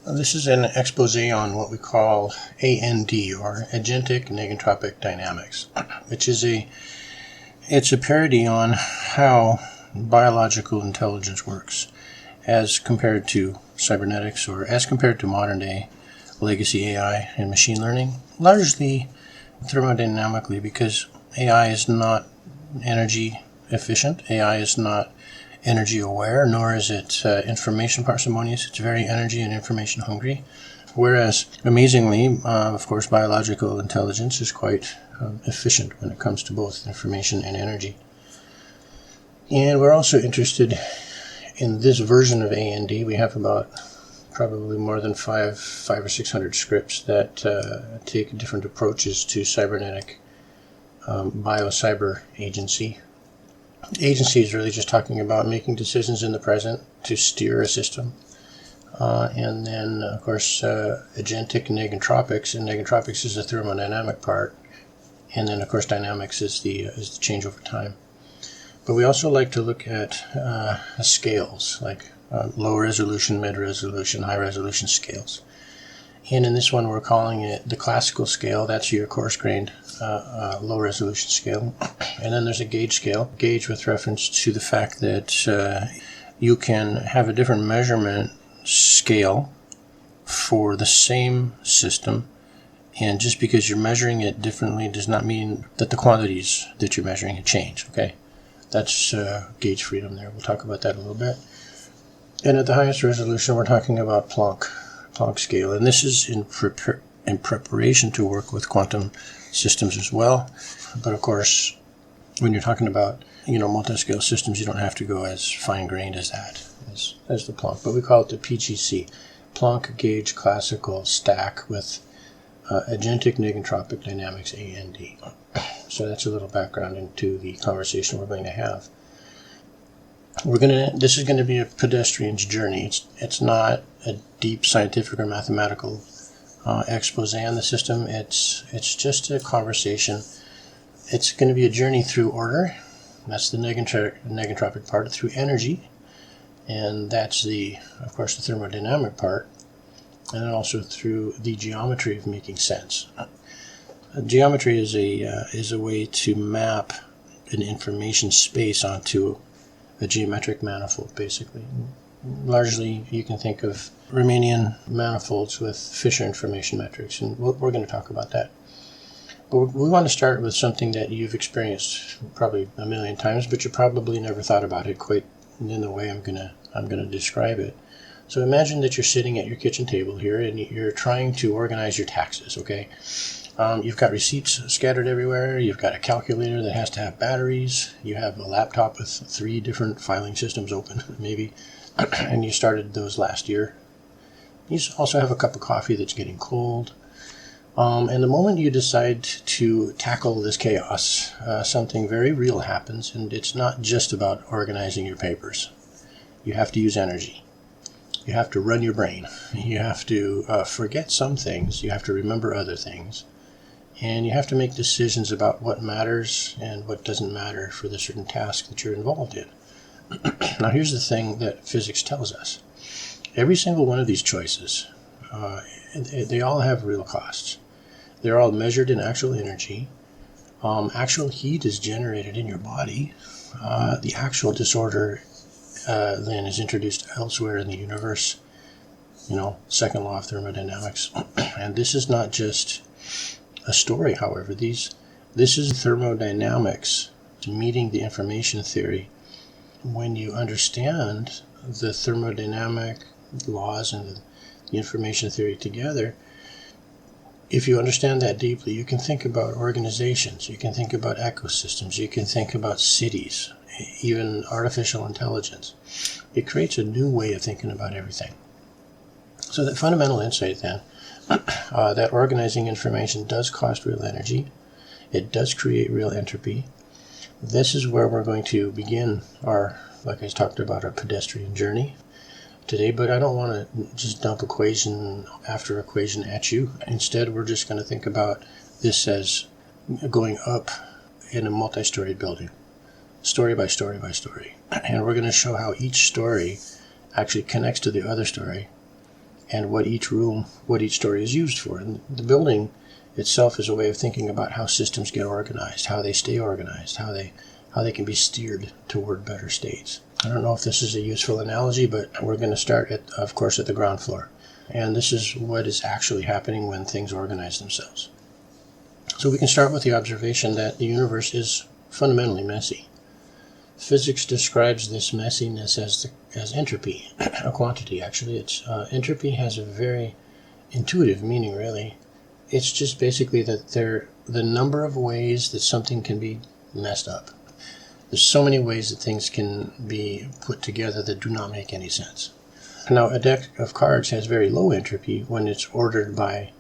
This is an expose on what we call AND, or agentic negentropic dynamics, which is it's a parody on how biological intelligence works as compared to cybernetics, or as compared to modern day legacy AI and machine learning, largely thermodynamically, because AI is not energy efficient. AI is not energy aware, nor is it information parsimonious. It's very energy and information hungry. Whereas, amazingly, of course, biological intelligence is quite efficient when it comes to both information and energy. And we're also interested in this version of AND. We have about probably more than five or 600 scripts that take different approaches to cybernetic bio-cyber agency. Agency is really just talking about making decisions in the present to steer a system. And then, of course, agentic negentropics, and negentropics is the thermodynamic part. And then, of course, dynamics is the change over time. But we also like to look at scales, like low resolution, mid resolution, high resolution scales. And in this one, we're calling it the classical scale. That's your coarse-grained low resolution scale. And then there's a gauge scale, gauge with reference to the fact that you can have a different measurement scale for the same system, and just because you're measuring it differently does not mean that the quantities that you're measuring change. Okay, that's gauge freedom there. We'll talk about that a little bit. And at the highest resolution, we're talking about Planck scale, and this is in preparation to work with quantum systems as well. But of course, when you're talking about multi-scale systems, you don't have to go as fine-grained as that, as the Planck. But we call it the PGC, Planck Gauge Classical Stack with Agentic Negentropic Dynamics AND. So that's a little background into the conversation we're going to have. This is going to be a pedestrian's journey. It's not a deep scientific or mathematical expose on the system. It's just a conversation. It's going to be a journey through order. That's the negentropic part, through energy, and that's of course, the thermodynamic part, and then also through the geometry of making sense. Geometry is a way to map an information space onto a geometric manifold, basically. Largely, you can think of Riemannian manifolds with Fisher information metrics, and we're going to talk about that. But we want to start with something that you've experienced probably a million times, but you probably never thought about it quite in the way I'm going to describe it. So imagine that you're sitting at your kitchen table here, and you're trying to organize your taxes, okay? You've got receipts scattered everywhere. You've got a calculator that has to have batteries. You have a laptop with 3 different filing systems open, maybe, and you started those last year. You also have a cup of coffee that's getting cold. And the moment you decide to tackle this chaos, something very real happens, and it's not just about organizing your papers. You have to use energy. You have to run your brain. You have to forget some things. You have to remember other things. And you have to make decisions about what matters and what doesn't matter for the certain task that you're involved in. Now, here's the thing that physics tells us. Every single one of these choices, they all have real costs. They're all measured in actual energy. Actual heat is generated in your body. The actual disorder then is introduced elsewhere in the universe. Second law of thermodynamics. And this is not just a story, however. This is thermodynamics meeting the information theory. When you understand the thermodynamic laws and the information theory together, if you understand that deeply, you can think about organizations, you can think about ecosystems, you can think about cities, even artificial intelligence. It creates a new way of thinking about everything. So that fundamental insight then, that organizing information does cost real energy. It does create real entropy. This is where we're going to begin our, like I talked about, our pedestrian journey today, but I don't want to just dump equation after equation at you. Instead, we're just going to think about this as going up in a multi-storied building, story by story by story. And we're going to show how each story actually connects to the other story and what each room, what each story is used for. And the building itself is a way of thinking about how systems get organized, how they stay organized, how they can be steered toward better states. I don't know if this is a useful analogy, but we're going to start, of course, at the ground floor. And this is what is actually happening when things organize themselves. So we can start with the observation that the universe is fundamentally messy. Physics describes this messiness as entropy, a quantity actually. Entropy has a very intuitive meaning, really. It's just basically that the number of ways that something can be messed up. There's so many ways that things can be put together that do not make any sense. Now, a deck of cards has very low entropy when it's ordered by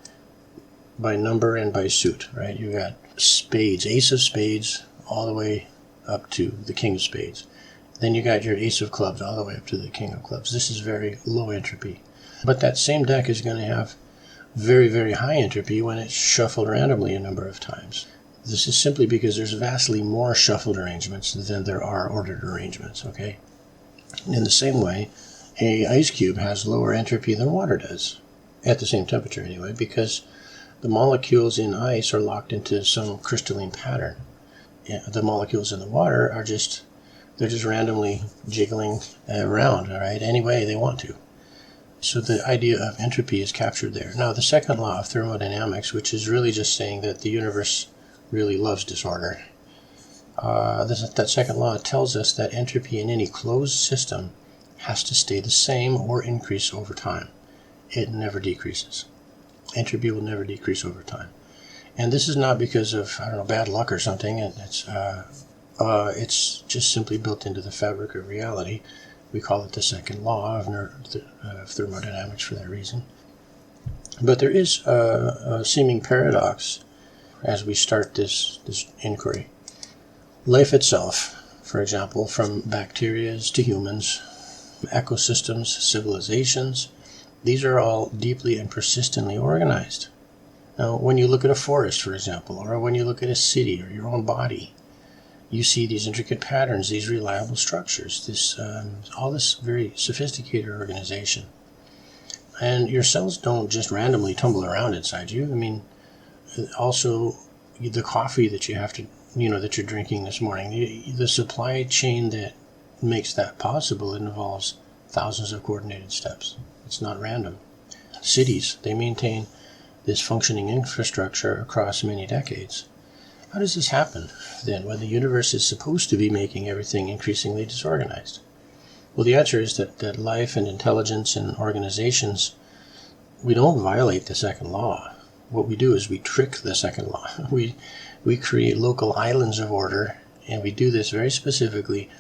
number and by suit, right? You got spades, ace of spades, all the way up to the king of spades. Then you got your ace of clubs all the way up to the king of clubs. This is very low entropy. But that same deck is going to have very, very high entropy when it's shuffled randomly a number of times. This is simply because there's vastly more shuffled arrangements than there are ordered arrangements, okay? In the same way, an ice cube has lower entropy than water does, at the same temperature anyway, because the molecules in ice are locked into some crystalline pattern. The molecules in the water are just randomly jiggling around, all right, any way they want to. So the idea of entropy is captured there. Now, the second law of thermodynamics, which is really just saying that the universe really loves disorder, that second law tells us that entropy in any closed system has to stay the same or increase over time. It never decreases. Entropy will never decrease over time. And this is not because of, bad luck or something. It's just simply built into the fabric of reality. We call it the second law of thermodynamics for that reason. But there is a seeming paradox as we start this inquiry. Life itself, for example, from bacteria to humans, ecosystems, civilizations, these are all deeply and persistently organized. Now, when you look at a forest, for example, or when you look at a city or your own body, you see these intricate patterns, these reliable structures, all this very sophisticated organization. And your cells don't just randomly tumble around inside you. I mean, also the coffee that you have to, that you're drinking this morning, the supply chain that makes that possible involves thousands of coordinated steps. It's not random. Cities, they maintain this functioning infrastructure across many decades. How does this happen, then, when the universe is supposed to be making everything increasingly disorganized? Well, the answer is that life and intelligence and organizations, we don't violate the second law. What we do is we trick the second law. We create local islands of order, and we do this very specifically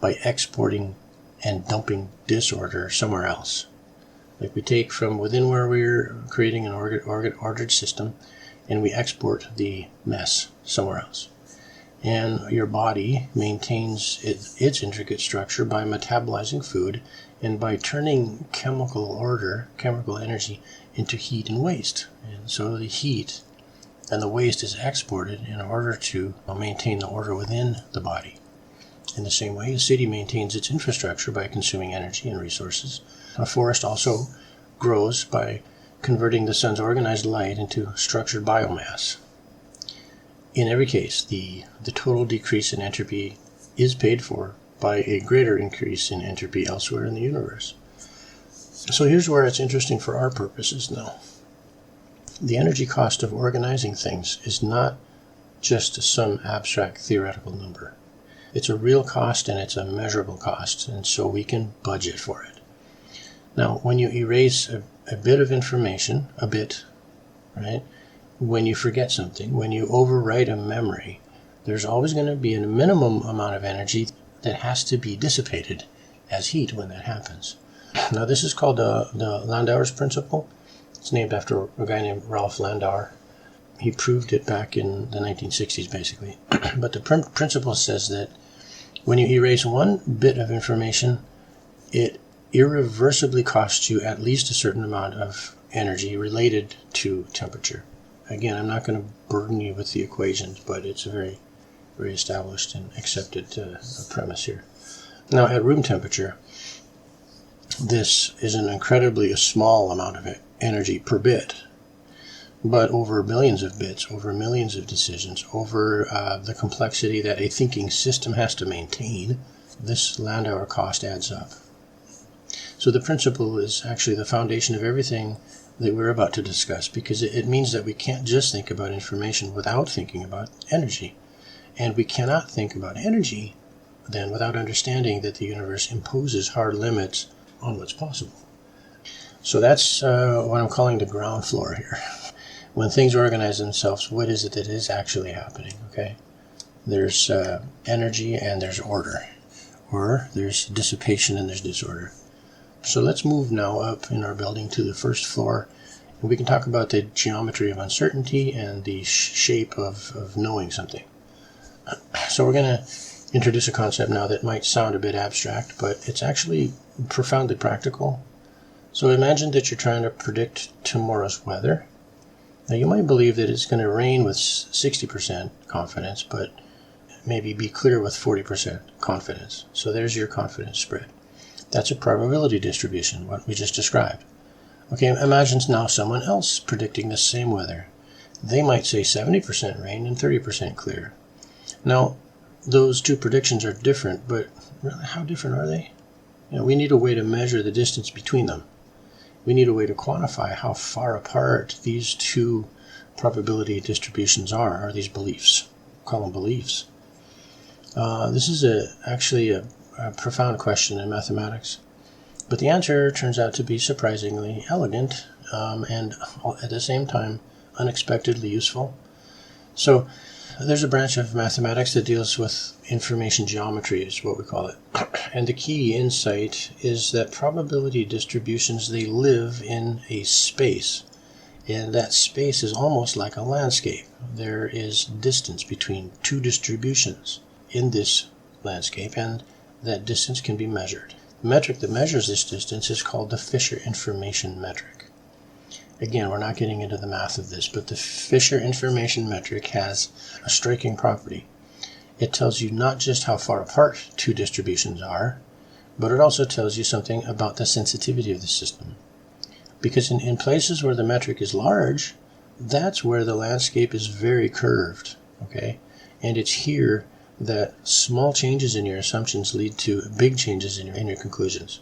by exporting and dumping disorder somewhere else. Like we take from within where we're creating an ordered system, and we export the mess somewhere else. And your body maintains its intricate structure by metabolizing food and by turning chemical energy into heat and waste. And so the heat and the waste is exported in order to maintain the order within the body. In the same way, a city maintains its infrastructure by consuming energy and resources. A forest also grows by converting the sun's organized light into structured biomass. In every case, the total decrease in entropy is paid for by a greater increase in entropy elsewhere in the universe. So here's where it's interesting for our purposes now. The energy cost of organizing things is not just some abstract theoretical number. It's a real cost and it's a measurable cost, and so we can budget for it. Now, when you erase a bit of information, right? When you forget something, when you overwrite a memory, there's always going to be a minimum amount of energy that has to be dissipated as heat when that happens. Now, this is called the Landauer's principle. It's named after a guy named Ralph Landauer. He proved it back in the 1960s, basically. But the principle says that when you erase one bit of information, it irreversibly costs you at least a certain amount of energy related to temperature. Again, I'm not going to burden you with the equations, but it's a very, very established and accepted premise here. Now, at room temperature, this is an incredibly small amount of energy per bit. But over billions of bits, over millions of decisions, over the complexity that a thinking system has to maintain, this Landauer cost adds up. So the principle is actually the foundation of everything that we're about to discuss, because it means that we can't just think about information without thinking about energy. And we cannot think about energy then without understanding that the universe imposes hard limits on what's possible. So that's what I'm calling the ground floor here. When things organize themselves, what is it that is actually happening? Okay, there's energy and there's order, or there's dissipation and there's disorder. So let's move now up in our building to the first floor, and we can talk about the geometry of uncertainty and the shape of knowing something. So we're going to introduce a concept now that might sound a bit abstract, but it's actually profoundly practical. So imagine that you're trying to predict tomorrow's weather. Now you might believe that it's going to rain with 60% confidence, but maybe be clear with 40% confidence. So there's your confidence spread. That's a probability distribution, what we just described. Okay, imagine now someone else predicting the same weather. They might say 70% rain and 30% clear. Now, those two predictions are different, but really, how different are they? We need a way to measure the distance between them. We need a way to quantify how far apart these two probability distributions are, or these beliefs. We'll call them beliefs. This is actually a profound question in mathematics, but the answer turns out to be surprisingly elegant and at the same time unexpectedly useful. So there's a branch of mathematics that deals with information geometry, is what we call it. And the key insight is that probability distributions, they live in a space. And that space is almost like a landscape. There is distance between two distributions in this landscape, and that distance can be measured. The metric that measures this distance is called the Fisher information metric. Again, we're not getting into the math of this, but the Fisher information metric has a striking property. It tells you not just how far apart two distributions are, but it also tells you something about the sensitivity of the system. Because in places where the metric is large, that's where the landscape is very curved, okay? And it's here that small changes in your assumptions lead to big changes in your conclusions.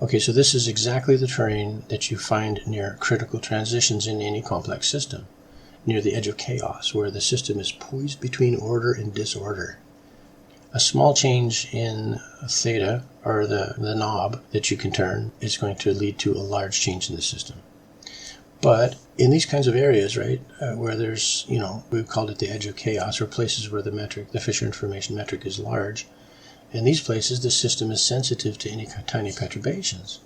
Okay, so this is exactly the terrain that you find near critical transitions in any complex system, near the edge of chaos, where the system is poised between order and disorder. A small change in theta, or the knob that you can turn, is going to lead to a large change in the system. But in these kinds of areas, right, where there's, we've called it the edge of chaos, or places where the Fisher information metric is large, in these places, the system is sensitive to any tiny perturbations.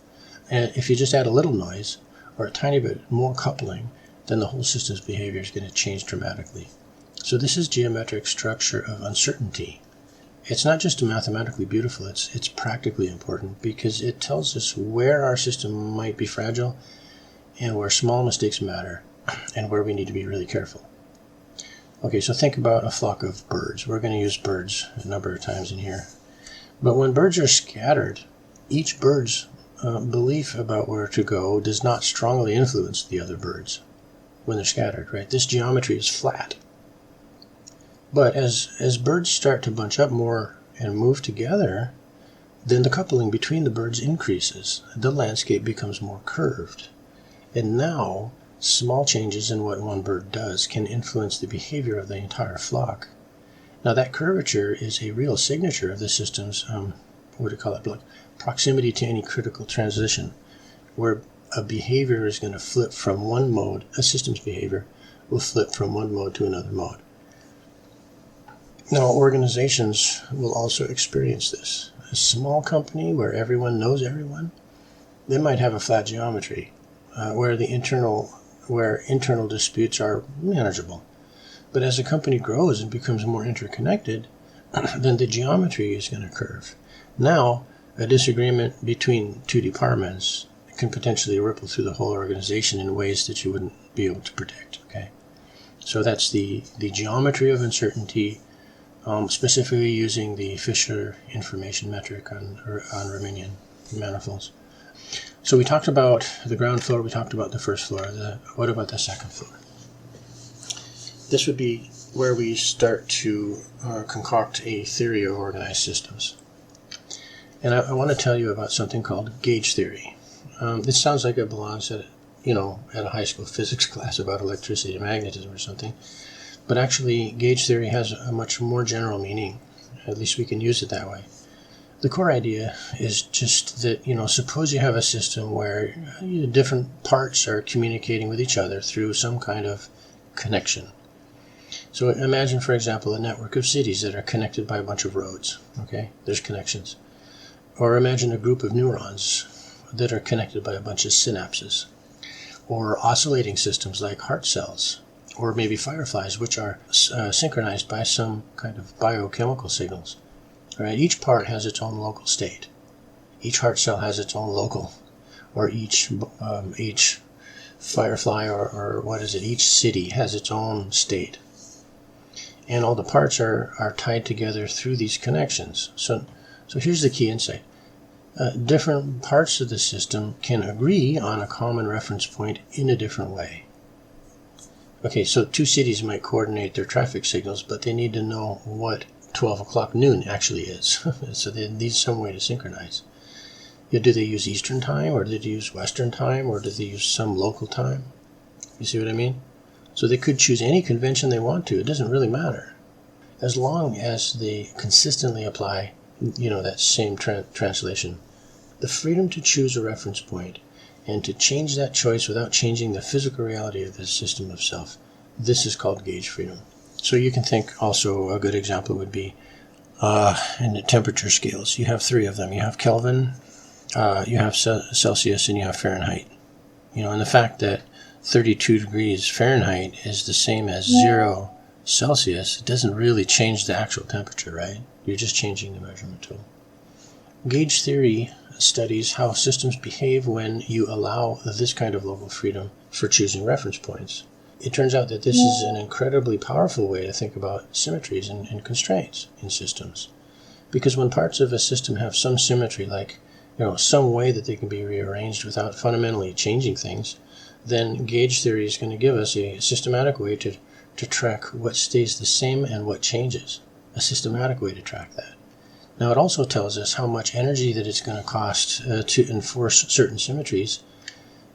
And if you just add a little noise or a tiny bit more coupling, then the whole system's behavior is going to change dramatically. So this is geometric structure of uncertainty. It's not just mathematically beautiful, it's practically important, because it tells us where our system might be fragile and where small mistakes matter and where we need to be really careful. Okay, so think about a flock of birds. We're going to use birds a number of times in here. But when birds are scattered, each bird's belief about where to go does not strongly influence the other birds when they're scattered, right? This geometry is flat. But as birds start to bunch up more and move together, then the coupling between the birds increases. The landscape becomes more curved. And now, small changes in what one bird does can influence the behavior of the entire flock. Now that curvature is a real signature of the system's, proximity to any critical transition, where a behavior is going to flip from one mode, a system's behavior will flip from one mode to another mode. Now organizations will also experience this. A small company where everyone knows everyone, they might have a flat geometry, where internal disputes are manageable. But as a company grows and becomes more interconnected, then the geometry is going to curve. Now, a disagreement between two departments can potentially ripple through the whole organization in ways that you wouldn't be able to predict. Okay, so that's the geometry of uncertainty, specifically using the Fisher information metric on Riemannian. manifolds. So we talked about the ground floor, we talked about the first floor. What about the second floor? This would be where we start to concoct a theory of organized systems. And I want to tell you about something called gauge theory. This sounds like it belongs at a high school physics class about electricity and magnetism or something. But actually, gauge theory has a much more general meaning. At least we can use it that way. The core idea is just that, suppose you have a system where different parts are communicating with each other through some kind of connection. So imagine, for example, a network of cities that are connected by a bunch of roads. Okay, there's connections. Or imagine a group of neurons that are connected by a bunch of synapses. Or oscillating systems like heart cells. Or maybe fireflies, which are synchronized by some kind of biochemical signals. All right, each part has its own local state. Each heart cell has its own local, or each firefly or each city has its own state. And all the parts are tied together through these connections. So here's the key insight. Different parts of the system can agree on a common reference point in a different way. Okay, so two cities might coordinate their traffic signals, but they need to know what 12 o'clock noon actually is. So they need some way to synchronize. Do they use Eastern time, or do they use Western time, or do they use some local time? You see what I mean? So they could choose any convention they want to. It doesn't really matter. As long as they consistently apply, that same translation. The freedom to choose a reference point and to change that choice without changing the physical reality of the system itself. This is called gauge freedom. So you can think also a good example would be in the temperature scales. You have three of them. You have Kelvin, you have Celsius, and you have Fahrenheit. And the fact that 32 degrees Fahrenheit is the same as 0 Celsius doesn't really change the actual temperature, right? You're just changing the measurement tool. Gauge theory studies how systems behave when you allow this kind of local freedom for choosing reference points. It turns out that this is an incredibly powerful way to think about symmetries and constraints in systems. Because when parts of a system have some symmetry, like some way that they can be rearranged without fundamentally changing things, then gauge theory is going to give us a systematic way to track what stays the same and what changes. A systematic way to track that. Now it also tells us how much energy that it's going to cost to enforce certain symmetries,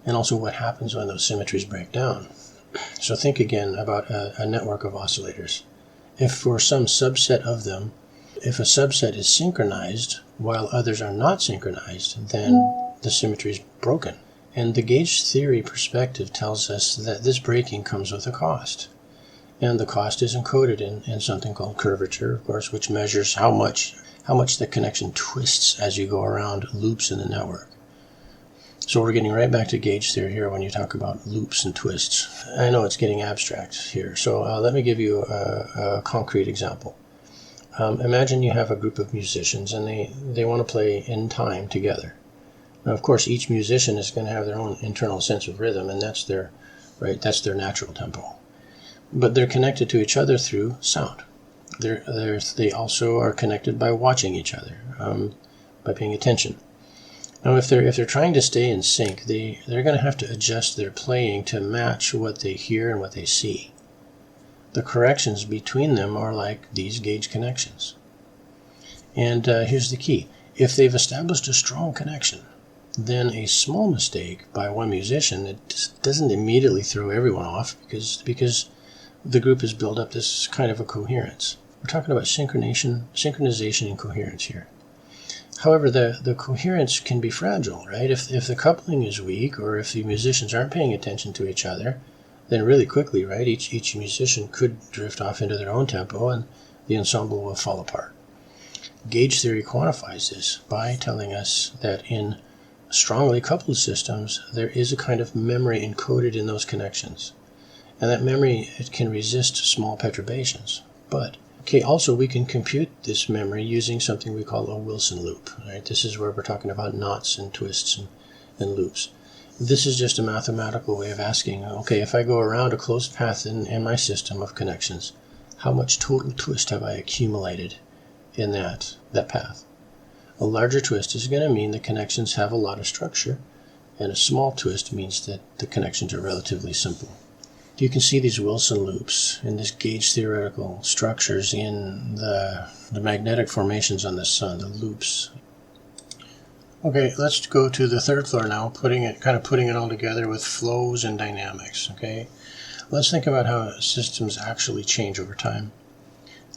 and also what happens when those symmetries break down. So think again about a network of oscillators. If for some subset of them, if a subset is synchronized while others are not synchronized, then the symmetry is broken. And the gauge theory perspective tells us that this breaking comes with a cost. And the cost is encoded in something called curvature, of course, which measures how much the connection twists as you go around loops in the network. So we're getting right back to gauge theory here when you talk about loops and twists. I know it's getting abstract here, so let me give you a concrete example. Imagine you have a group of musicians and they want to play in time together. Now, of course, each musician is going to have their own internal sense of rhythm, and that's their natural tempo. But they're connected to each other through sound. They also are connected by watching each other, by paying attention. Now, if they're trying to stay in sync, they're going to have to adjust their playing to match what they hear and what they see. The corrections between them are like these gauge connections. And here's the key. If they've established a strong connection, then a small mistake by one musician, it doesn't immediately throw everyone off because the group has built up this kind of a coherence. We're talking about synchronization and coherence here. However, the coherence can be fragile, right? If the coupling is weak, or if the musicians aren't paying attention to each other, then really quickly, right, each musician could drift off into their own tempo and the ensemble will fall apart. Gauge theory quantifies this by telling us that in strongly coupled systems, there is a kind of memory encoded in those connections. And that memory, it can resist small perturbations. But also we can compute this memory using something we call a Wilson loop. Right? This is where we're talking about knots and twists and loops. This is just a mathematical way of asking, okay, if I go around a closed path in my system of connections, how much total twist have I accumulated in that path? A larger twist is going to mean the connections have a lot of structure, and a small twist means that the connections are relatively simple. You can see these Wilson loops and these gauge theoretical structures in the magnetic formations on the sun, the loops. Okay, let's go to the third floor now, putting it all together with flows and dynamics. Okay, let's think about how systems actually change over time.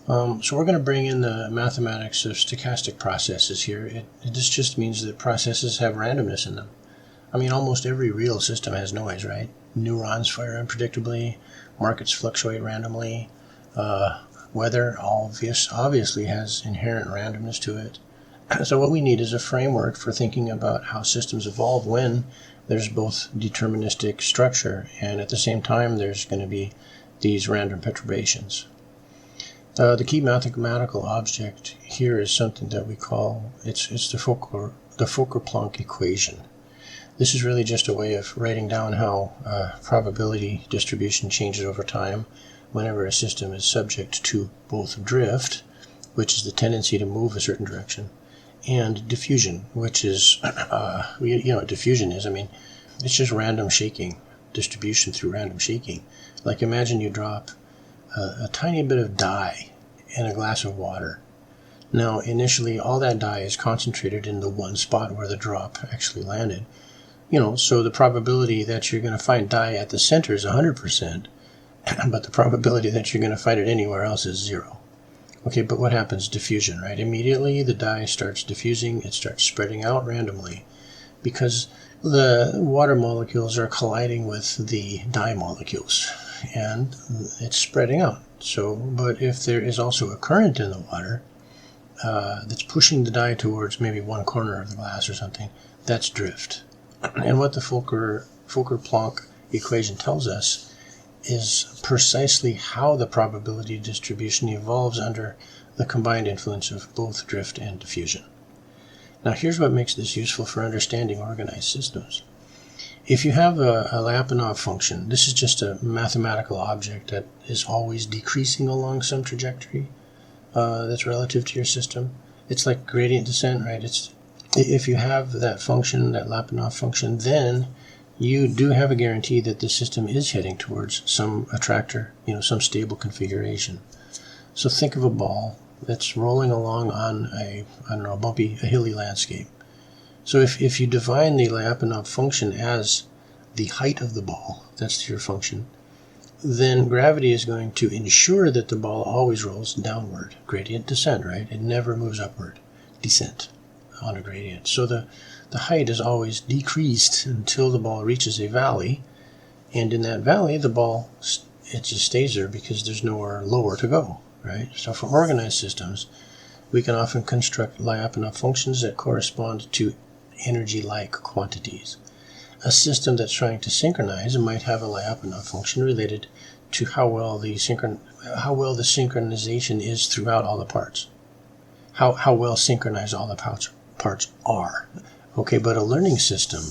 So we're going to bring in the mathematics of stochastic processes here. This just means that processes have randomness in them. I mean, almost every real system has noise, right? Neurons fire unpredictably, markets fluctuate randomly, weather obviously has inherent randomness to it. So what we need is a framework for thinking about how systems evolve when there's both deterministic structure and at the same time there's going to be these random perturbations. The key mathematical object here is something that we call, it's the Fokker-Planck equation. This is really just a way of writing down how probability distribution changes over time whenever a system is subject to both drift, which is the tendency to move a certain direction, and diffusion, which is, what diffusion is. I mean, it's just random shaking, distribution through random shaking. Like imagine you drop a tiny bit of dye in a glass of water. Now, initially, all that dye is concentrated in the one spot where the drop actually landed. So the probability that you're going to find dye at the center is 100%, but the probability that you're going to find it anywhere else is 0. Okay, but what happens? Diffusion, right? Immediately the dye starts diffusing, it starts spreading out randomly because the water molecules are colliding with the dye molecules and it's spreading out. But if there is also a current in the water that's pushing the dye towards maybe one corner of the glass or something, that's drift. And what the Fokker-Planck equation tells us is precisely how the probability distribution evolves under the combined influence of both drift and diffusion. Now here's what makes this useful for understanding organized systems. If you have a Lyapunov function, this is just a mathematical object that is always decreasing along some trajectory that's relative to your system. It's like gradient descent, right? If you have that function, that Lyapunov function, then you do have a guarantee that the system is heading towards some attractor, some stable configuration. So think of a ball that's rolling along on a hilly landscape. So if you define the Lyapunov function as the height of the ball, that's your function, then gravity is going to ensure that the ball always rolls downward. Gradient descent, right? It never moves upward. Descent on a gradient. So the height is always decreased until the ball reaches a valley, and in that valley the ball, it just stays there because there's nowhere lower to go, right? So for organized systems, we can often construct Lyapunov functions that correspond to energy-like quantities. A system that's trying to synchronize might have a Lyapunov function related to how well the synchronization is throughout all the parts. How well synchronized all the parts are. Okay, but a learning system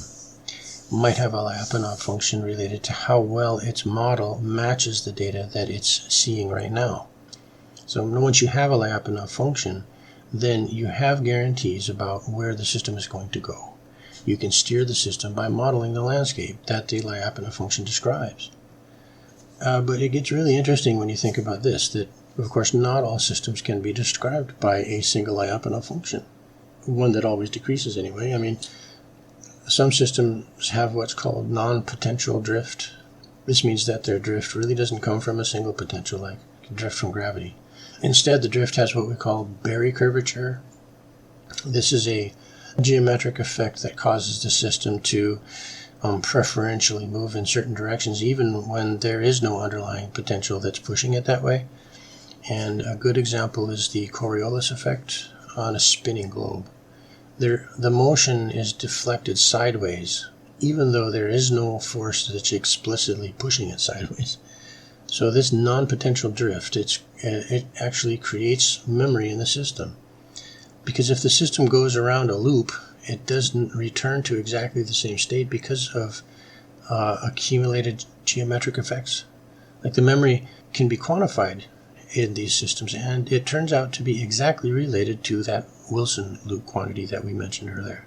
might have a Lyapunov function related to how well its model matches the data that it's seeing right now. So once you have a Lyapunov function, then you have guarantees about where the system is going to go. You can steer the system by modeling the landscape that the Lyapunov function describes. But it gets really interesting when you think about this, that of course not all systems can be described by a single Lyapunov function, one that always decreases anyway. I mean, some systems have what's called non-potential drift. This means that their drift really doesn't come from a single potential, like drift from gravity. Instead, the drift has what we call Berry curvature. This is a geometric effect that causes the system to preferentially move in certain directions, even when there is no underlying potential that's pushing it that way. And a good example is the Coriolis effect on a spinning globe. The motion is deflected sideways, even though there is no force that's explicitly pushing it sideways. So this non-potential drift, it actually creates memory in the system. Because if the system goes around a loop, it doesn't return to exactly the same state because of accumulated geometric effects. Like the memory can be quantified in these systems, and it turns out to be exactly related to that Wilson loop quantity that we mentioned earlier.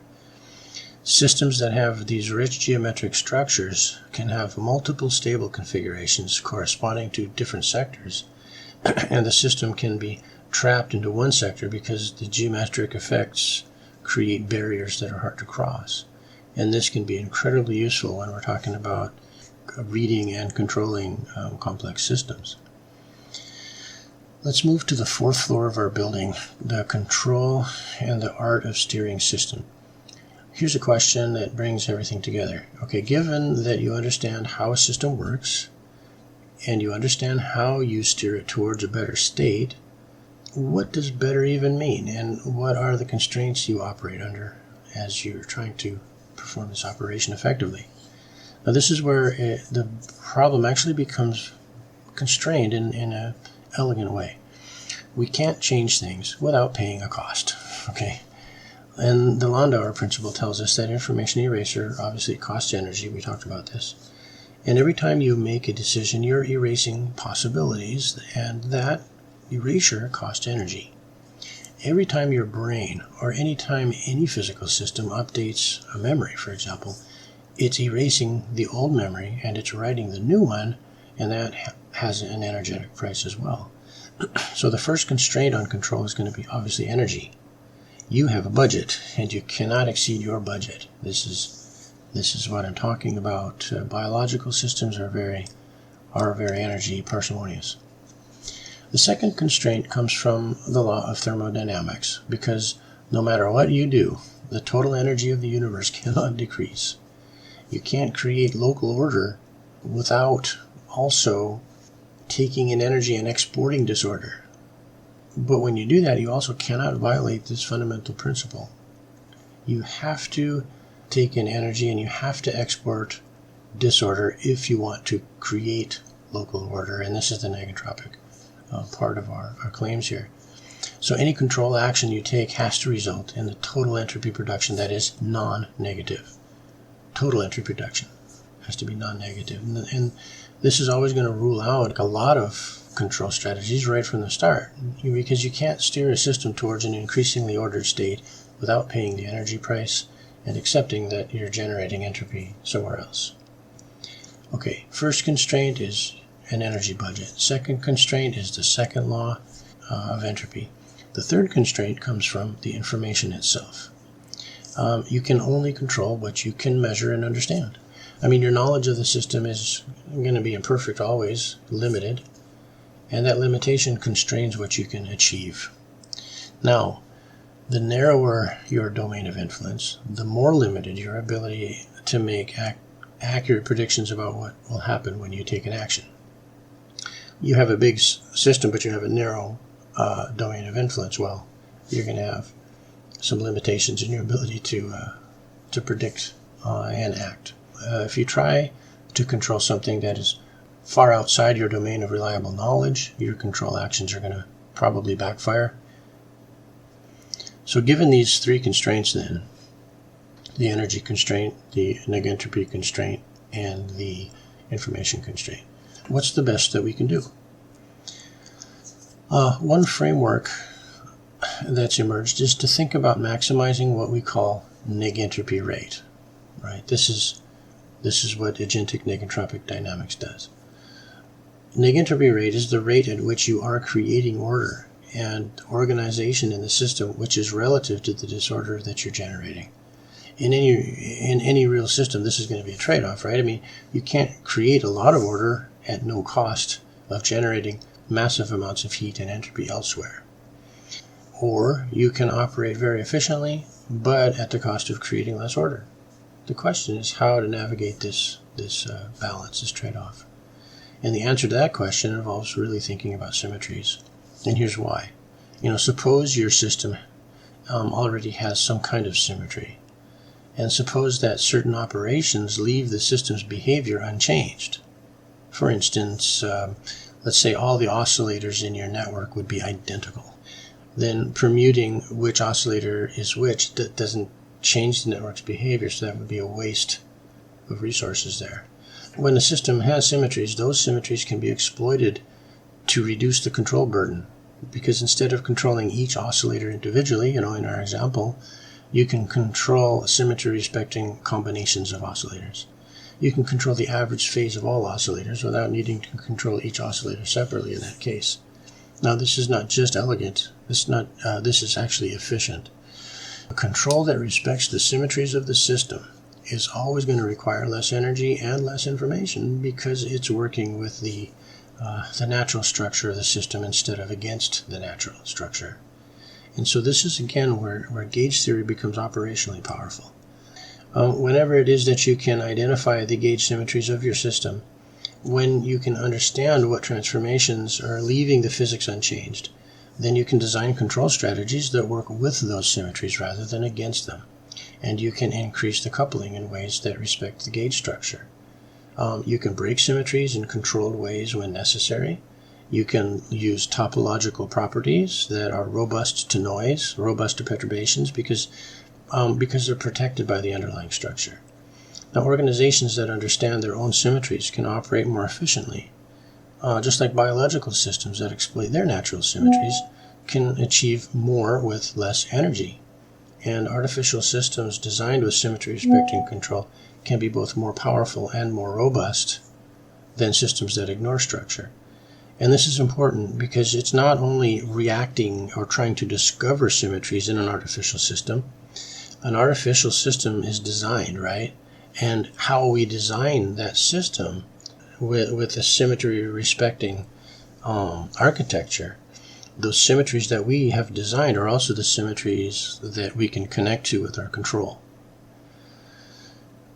Systems that have these rich geometric structures can have multiple stable configurations corresponding to different sectors, and the system can be trapped into one sector because the geometric effects create barriers that are hard to cross. And this can be incredibly useful when we're talking about reading and controlling complex systems. Let's move to the fourth floor of our building, the control and the art of steering system. Here's a question that brings everything together. Okay, given that you understand how a system works and you understand how you steer it towards a better state, what does better even mean, and what are the constraints you operate under as you're trying to perform this operation effectively? Now, this is where the problem actually becomes constrained in an elegant way. We can't change things without paying a cost, okay? And the Landauer principle tells us that information eraser obviously costs energy. We talked about this. And every time you make a decision, you're erasing possibilities, and that erasure costs energy. Every time your brain, or any time any physical system updates a memory, for example, it's erasing the old memory and it's writing the new one, and that has an energetic price as well. So the first constraint on control is going to be obviously energy. You have a budget, and you cannot exceed your budget. This is what I'm talking about. Biological systems are very energy parsimonious. The second constraint comes from the law of thermodynamics, because no matter what you do, the total energy of the universe cannot decrease. You can't create local order without also taking in energy and exporting disorder. But when you do that, you also cannot violate this fundamental principle. You have to take in energy and you have to export disorder if you want to create local order, and this is the negentropic part of our claims here. So any control action you take has to result in the total entropy production that is non-negative. Total entropy production has to be non-negative. And this is always going to rule out a lot of control strategies right from the start, because you can't steer a system towards an increasingly ordered state without paying the energy price and accepting that you're generating entropy somewhere else. Okay, first constraint is an energy budget. Second constraint is the second law of entropy. The third constraint comes from the information itself. You can only control what you can measure and understand. I mean, your knowledge of the system is going to be imperfect, always limited, and that limitation constrains what you can achieve. Now, the narrower your domain of influence, the more limited your ability to make accurate predictions about what will happen when you take an action. You have a big system, but you have a narrow domain of influence. Well, you're going to have some limitations in your ability to predict and act. If you try to control something that is far outside your domain of reliable knowledge, your control actions are going to probably backfire. So given these three constraints then, the energy constraint, the negentropy constraint, and the information constraint, what's the best that we can do? One framework that's emerged is to think about maximizing what we call negentropy rate. Right? This is what agentic negentropic dynamics does. Negentropy rate is the rate at which you are creating order and organization in the system, which is relative to the disorder that you're generating. In any real system, this is going to be a trade-off, right? I mean, you can't create a lot of order at no cost of generating massive amounts of heat and entropy elsewhere. Or you can operate very efficiently, but at the cost of creating less order. The question is how to navigate this balance, this trade-off. And the answer to that question involves really thinking about symmetries. And here's why. Suppose your system already has some kind of symmetry. And suppose that certain operations leave the system's behavior unchanged. For instance, let's say all the oscillators in your network would be identical. Then permuting which oscillator is which doesn't change the network's behavior, so that would be a waste of resources there. When the system has symmetries, those symmetries can be exploited to reduce the control burden because instead of controlling each oscillator individually, in our example, you can control symmetry respecting combinations of oscillators. You can control the average phase of all oscillators without needing to control each oscillator separately in that case. Now, this is not just elegant, this is actually efficient. A control that respects the symmetries of the system is always going to require less energy and less information because it's working with the natural structure of the system instead of against the natural structure. And so this is again where gauge theory becomes operationally powerful. Whenever it is that you can identify the gauge symmetries of your system, when you can understand what transformations are leaving the physics unchanged, then you can design control strategies that work with those symmetries rather than against them. And you can increase the coupling in ways that respect the gauge structure. You can break symmetries in controlled ways when necessary. You can use topological properties that are robust to noise, robust to perturbations, because they're protected by the underlying structure. Now, organizations that understand their own symmetries can operate more efficiently. Just like biological systems that exploit their natural symmetries can achieve more with less energy. And artificial systems designed with symmetry respecting control can be both more powerful and more robust than systems that ignore structure. And this is important because it's not only reacting or trying to discover symmetries in an artificial system. An artificial system is designed, right? And how we design that system with a symmetry respecting architecture, those symmetries that we have designed are also the symmetries that we can connect to with our control.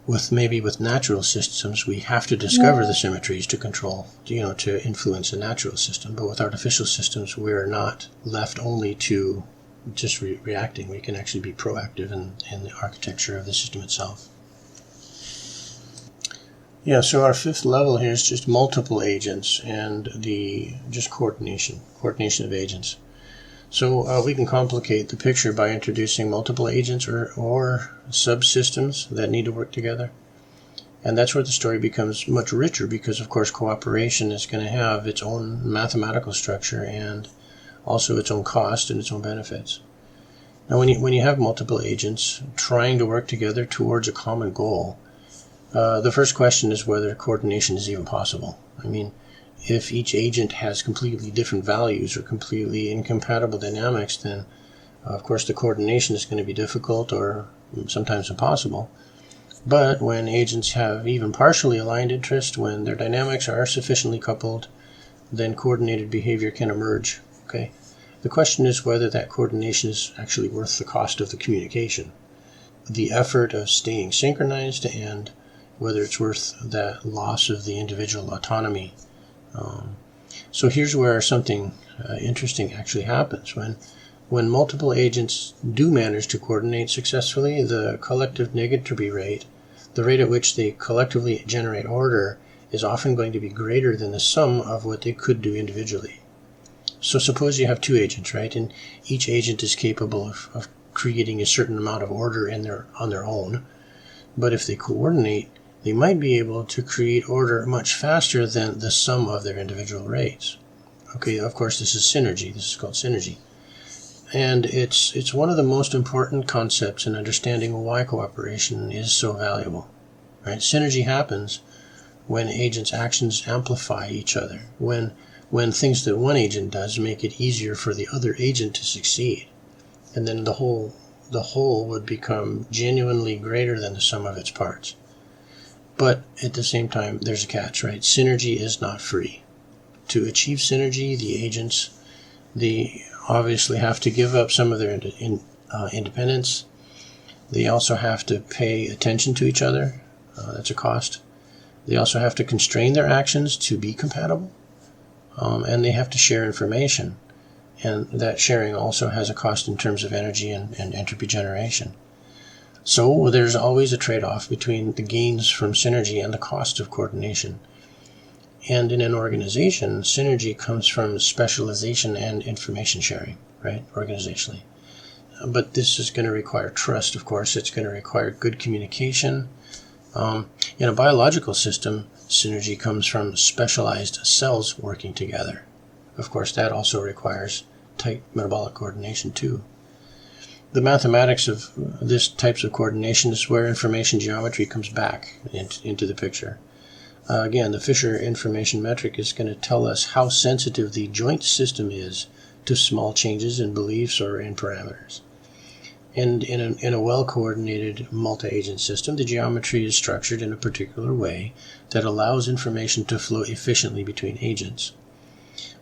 With natural systems, we have to discover the symmetries to control, to influence a natural system. But with artificial systems, we're not left only to just reacting. We can actually be proactive in the architecture of the system itself. Yeah, so our fifth level here is just multiple agents and just coordination of agents. So we can complicate the picture by introducing multiple agents or subsystems that need to work together. And that's where the story becomes much richer because, of course, cooperation is going to have its own mathematical structure and also its own cost and its own benefits. Now, when you have multiple agents trying to work together towards a common goal, the first question is whether coordination is even possible. I mean, if each agent has completely different values or completely incompatible dynamics, then of course the coordination is going to be difficult or sometimes impossible. But when agents have even partially aligned interest, when their dynamics are sufficiently coupled, then coordinated behavior can emerge. Okay? The question is whether that coordination is actually worth the cost of the communication, the effort of staying synchronized, and whether it's worth that loss of the individual autonomy. So here's where something interesting actually happens. When multiple agents do manage to coordinate successfully, the collective negentropy rate, the rate at which they collectively generate order, is often going to be greater than the sum of what they could do individually. So suppose you have two agents, right? And each agent is capable of creating a certain amount of order on their own. But if they coordinate, they might be able to create order much faster than the sum of their individual rates. Okay, of course, this is synergy. This is called synergy. And it's one of the most important concepts in understanding why cooperation is so valuable. Right? Synergy happens when agents' actions amplify each other, when things that one agent does make it easier for the other agent to succeed. And then the whole would become genuinely greater than the sum of its parts. But at the same time, there's a catch, right? Synergy is not free. To achieve synergy, the agents, they obviously have to give up some of their independence. They also have to pay attention to each other. That's a cost. They also have to constrain their actions to be compatible. And they have to share information. And that sharing also has a cost in terms of energy and entropy generation. So there's always a trade-off between the gains from synergy and the cost of coordination. And in an organization, synergy comes from specialization and information sharing, right, organizationally. But this is going to require trust, of course. It's going to require good communication. In a biological system, synergy comes from specialized cells working together. Of course, that also requires tight metabolic coordination too. The mathematics of this types of coordination is where information geometry comes back into the picture. Again, the Fisher information metric is going to tell us how sensitive the joint system is to small changes in beliefs or in parameters. And in a well-coordinated multi-agent system, the geometry is structured in a particular way that allows information to flow efficiently between agents.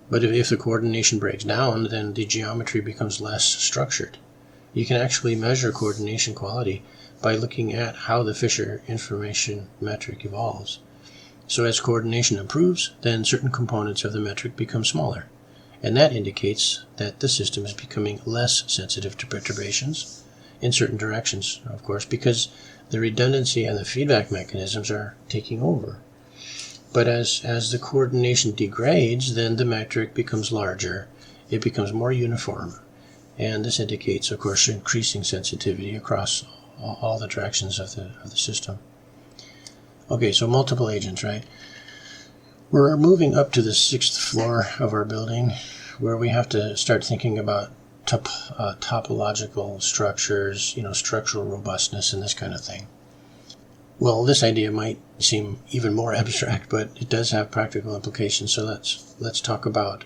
But if the coordination breaks down, then the geometry becomes less structured. You can actually measure coordination quality by looking at how the Fisher information metric evolves. So as coordination improves, then certain components of the metric become smaller. And that indicates that the system is becoming less sensitive to perturbations in certain directions, of course, because the redundancy and the feedback mechanisms are taking over. But as the coordination degrades, then the metric becomes larger, it becomes more uniform, and this indicates, of course, increasing sensitivity across all the directions of the system. Okay, so multiple agents, right? We're moving up to the 6th floor of our building, where we have to start thinking about topological structures, structural robustness and this kind of thing. Well, this idea might seem even more abstract, but it does have practical implications. So let's talk about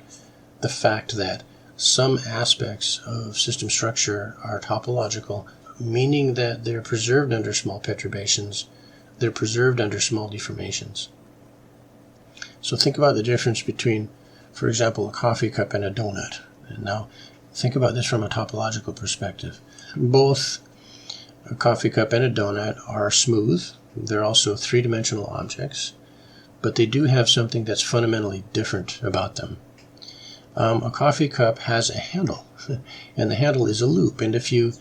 the fact that some aspects of system structure are topological, meaning that they're preserved under small perturbations, they're preserved under small deformations. So think about the difference between, for example, a coffee cup and a donut. And now think about this from a topological perspective. Both a coffee cup and a donut are smooth. They're also three-dimensional objects, but they do have something that's fundamentally different about them. A coffee cup has a handle, and the handle is a loop. And if you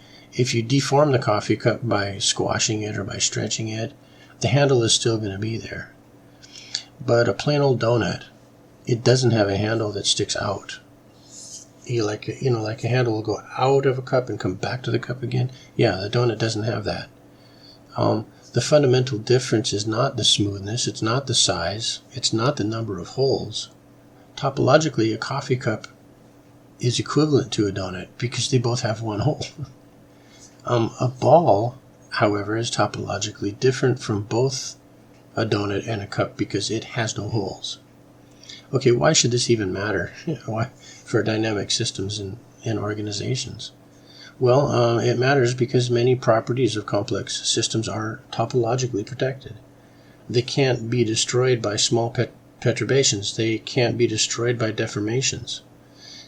deform the coffee cup by squashing it or by stretching it, the handle is still going to be there. But a plain old donut, it doesn't have a handle that sticks out. Like a handle will go out of a cup and come back to the cup again. Yeah, the donut doesn't have that. The fundamental difference is not the smoothness, it's not the size, it's not the number of holes. Topologically, a coffee cup is equivalent to a donut because they both have one hole. A ball, however, is topologically different from both a donut and a cup because it has no holes. Okay, why should this even matter? Why for dynamic systems in organizations? Well, it matters because many properties of complex systems are topologically protected. They can't be destroyed by small perturbations. They can't be destroyed by deformations.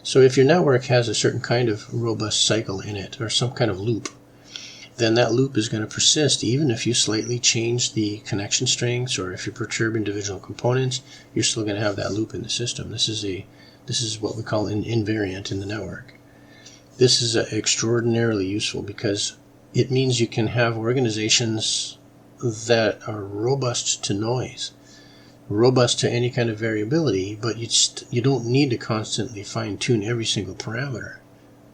So if your network has a certain kind of robust cycle in it, or some kind of loop, then that loop is going to persist even if you slightly change the connection strengths, or if you perturb individual components, you're still going to have that loop in the system. This is what we call an invariant in the network. This is extraordinarily useful because it means you can have organizations that are robust to noise, robust to any kind of variability, but you don't need to constantly fine-tune every single parameter.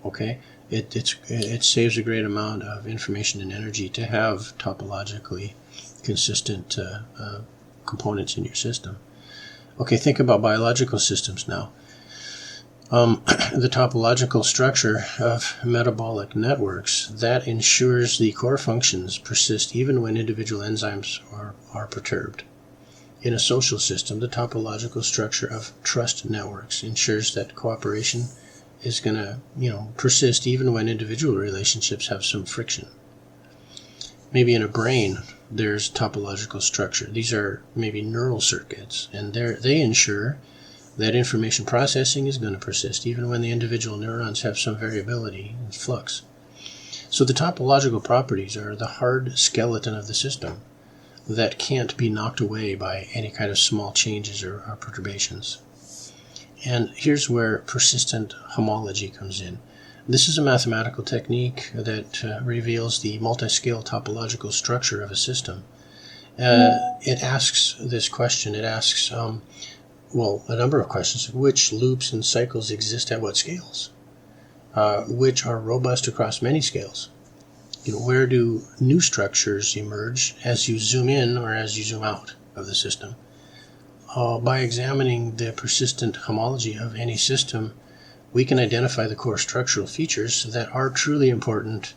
Okay, it saves a great amount of information and energy to have topologically consistent components in your system. Okay, think about biological systems now. The topological structure of metabolic networks, that ensures the core functions persist even when individual enzymes are perturbed. In a social system, the topological structure of trust networks ensures that cooperation is going to, persist even when individual relationships have some friction. Maybe in a brain, there's topological structure. These are maybe neural circuits, and they ensure that information processing is going to persist even when the individual neurons have some variability and flux. So the topological properties are the hard skeleton of the system that can't be knocked away by any kind of small changes or perturbations. And here's where persistent homology comes in. This is a mathematical technique that reveals the multi-scale topological structure of a system. It asks this question. It asks, a number of questions. Which loops and cycles exist at what scales? Which are robust across many scales? Where do new structures emerge as you zoom in or as you zoom out of the system? By examining the persistent homology of any system, we can identify the core structural features that are truly important,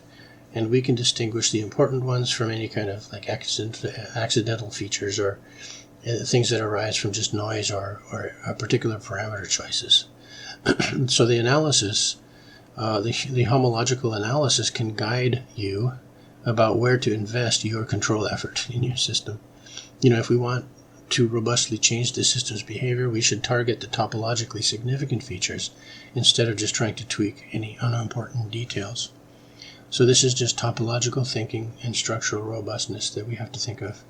and we can distinguish the important ones from any kind of like accidental features or things that arise from just noise or particular parameter choices. So the analysis, the homological analysis can guide you about where to invest your control effort in your system. If we want to robustly change the system's behavior, we should target the topologically significant features instead of just trying to tweak any unimportant details. So this is just topological thinking and structural robustness that we have to think of.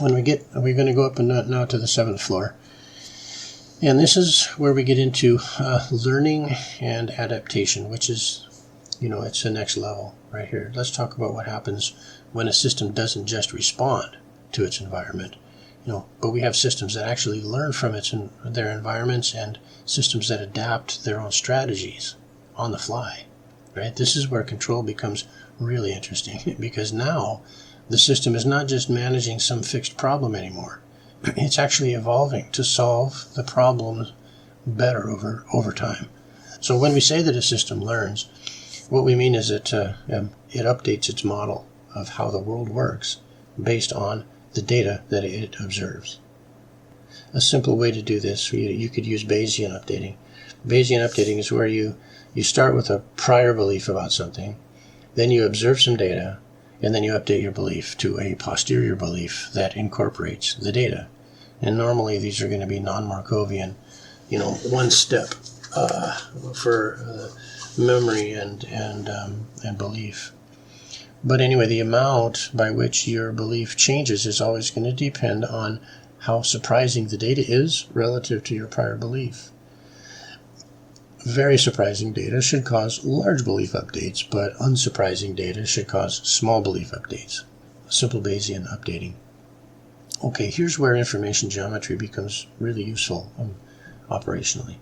We're going to go up now to the 7th floor. And this is where we get into learning and adaptation, which is, it's the next level right here. Let's talk about what happens when a system doesn't just respond to its environment, but we have systems that actually learn from their environments and systems that adapt their own strategies on the fly, right? This is where control becomes really interesting because now the system is not just managing some fixed problem anymore. It's actually evolving to solve the problem better over time. So when we say that a system learns, what we mean is that it updates its model of how the world works based on the data that it observes. A simple way to do this, you could use Bayesian updating. Bayesian updating is where you start with a prior belief about something, then you observe some data, and then you update your belief to a posterior belief that incorporates the data. And normally these are going to be non-Markovian, one step for memory and belief. But anyway, the amount by which your belief changes is always going to depend on how surprising the data is relative to your prior belief. Very surprising data should cause large belief updates, but unsurprising data should cause small belief updates. Simple Bayesian updating. Okay, here's where information geometry becomes really useful operationally.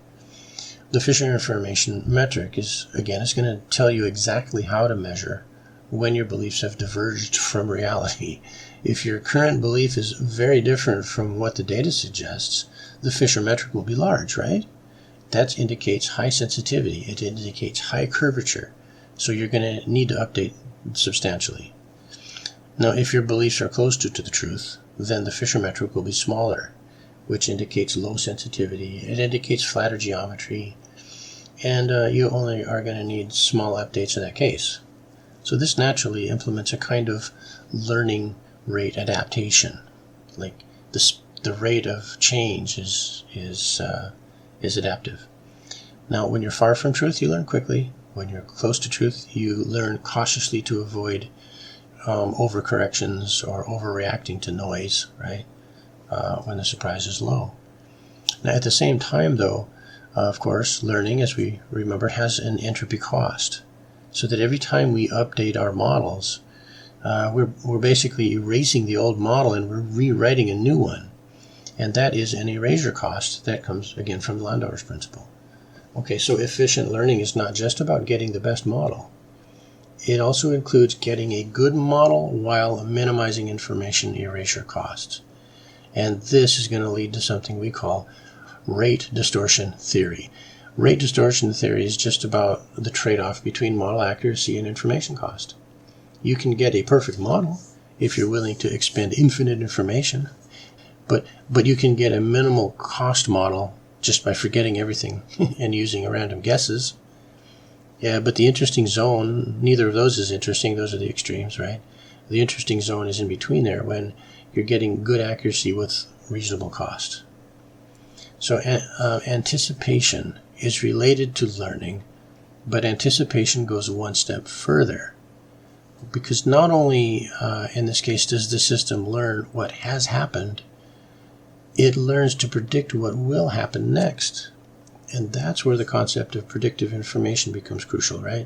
The Fisher information metric is going to tell you exactly how to measure when your beliefs have diverged from reality. If your current belief is very different from what the data suggests, the Fisher metric will be large, right? That indicates high sensitivity. It indicates high curvature. So you're going to need to update substantially. Now, if your beliefs are close to the truth, then the Fisher metric will be smaller, which indicates low sensitivity. It indicates flatter geometry, and you only are going to need small updates in that case. So this naturally implements a kind of learning rate adaptation. Like the rate of change is adaptive. Now, when you're far from truth, you learn quickly. When you're close to truth, you learn cautiously to avoid overcorrections or overreacting to noise, right? When the surprise is low. Now, at the same time, though, of course, learning, as we remember, has an entropy cost. So that every time we update our models, we're basically erasing the old model and we're rewriting a new one. And that is an erasure cost that comes, again, from Landauer's principle. Okay, so efficient learning is not just about getting the best model. It also includes getting a good model while minimizing information erasure costs. And this is going to lead to something we call rate distortion theory. Rate distortion theory is just about the trade-off between model accuracy and information cost. You can get a perfect model if you're willing to expend infinite information, but you can get a minimal cost model just by forgetting everything and using random guesses. Yeah, but the interesting zone, neither of those is interesting. Those are the extremes, right? The interesting zone is in between there when you're getting good accuracy with reasonable cost. So anticipation is related to learning, but anticipation goes one step further. Because not only, in this case, does the system learn what has happened, it learns to predict what will happen next. And that's where the concept of predictive information becomes crucial, right?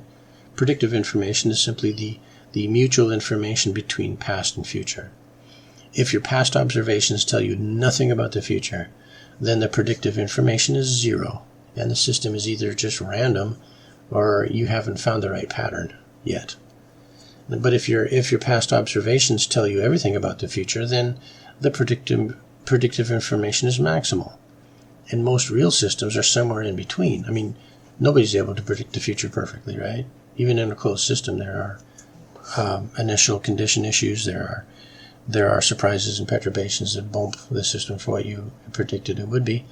Predictive information is simply the mutual information between past and future. If your past observations tell you nothing about the future, then the predictive information is zero, and the system is either just random or you haven't found the right pattern yet. But if your past observations tell you everything about the future, then the predictive information is maximal. And most real systems are somewhere in between. I mean, nobody's able to predict the future perfectly, right? Even in a closed system, there are initial condition issues. There are surprises and perturbations that bump the system for what you predicted it would be.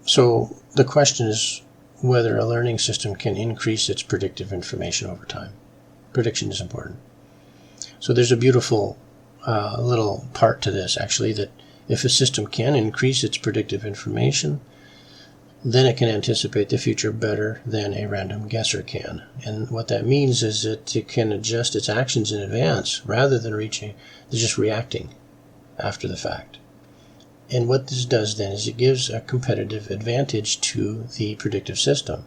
So the question is whether a learning system can increase its predictive information over time. Prediction is important. So there's a beautiful little part to this, actually, that if a system can increase its predictive information, then it can anticipate the future better than a random guesser can. And what that means is that it can adjust its actions in advance rather than just reacting after the fact. And what this does then is it gives a competitive advantage to the predictive system.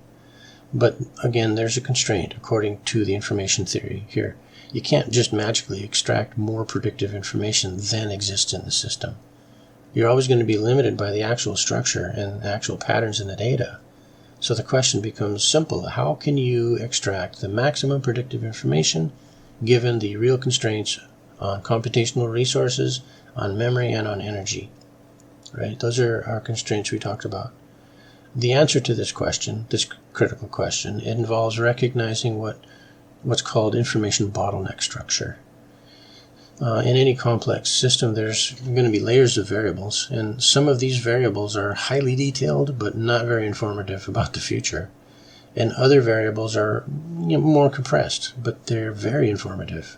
But again, there's a constraint according to the information theory here. You can't just magically extract more predictive information than exists in the system. You're always going to be limited by the actual structure and the actual patterns in the data. So the question becomes simple. How can you extract the maximum predictive information given the real constraints on computational resources, on memory, and on energy? Right? Those are our constraints we talked about. The answer to this question, this critical question, it involves recognizing what's called information bottleneck structure. In any complex system, there's going to be layers of variables, and some of these variables are highly detailed but not very informative about the future. And other variables are more compressed, but they're very informative.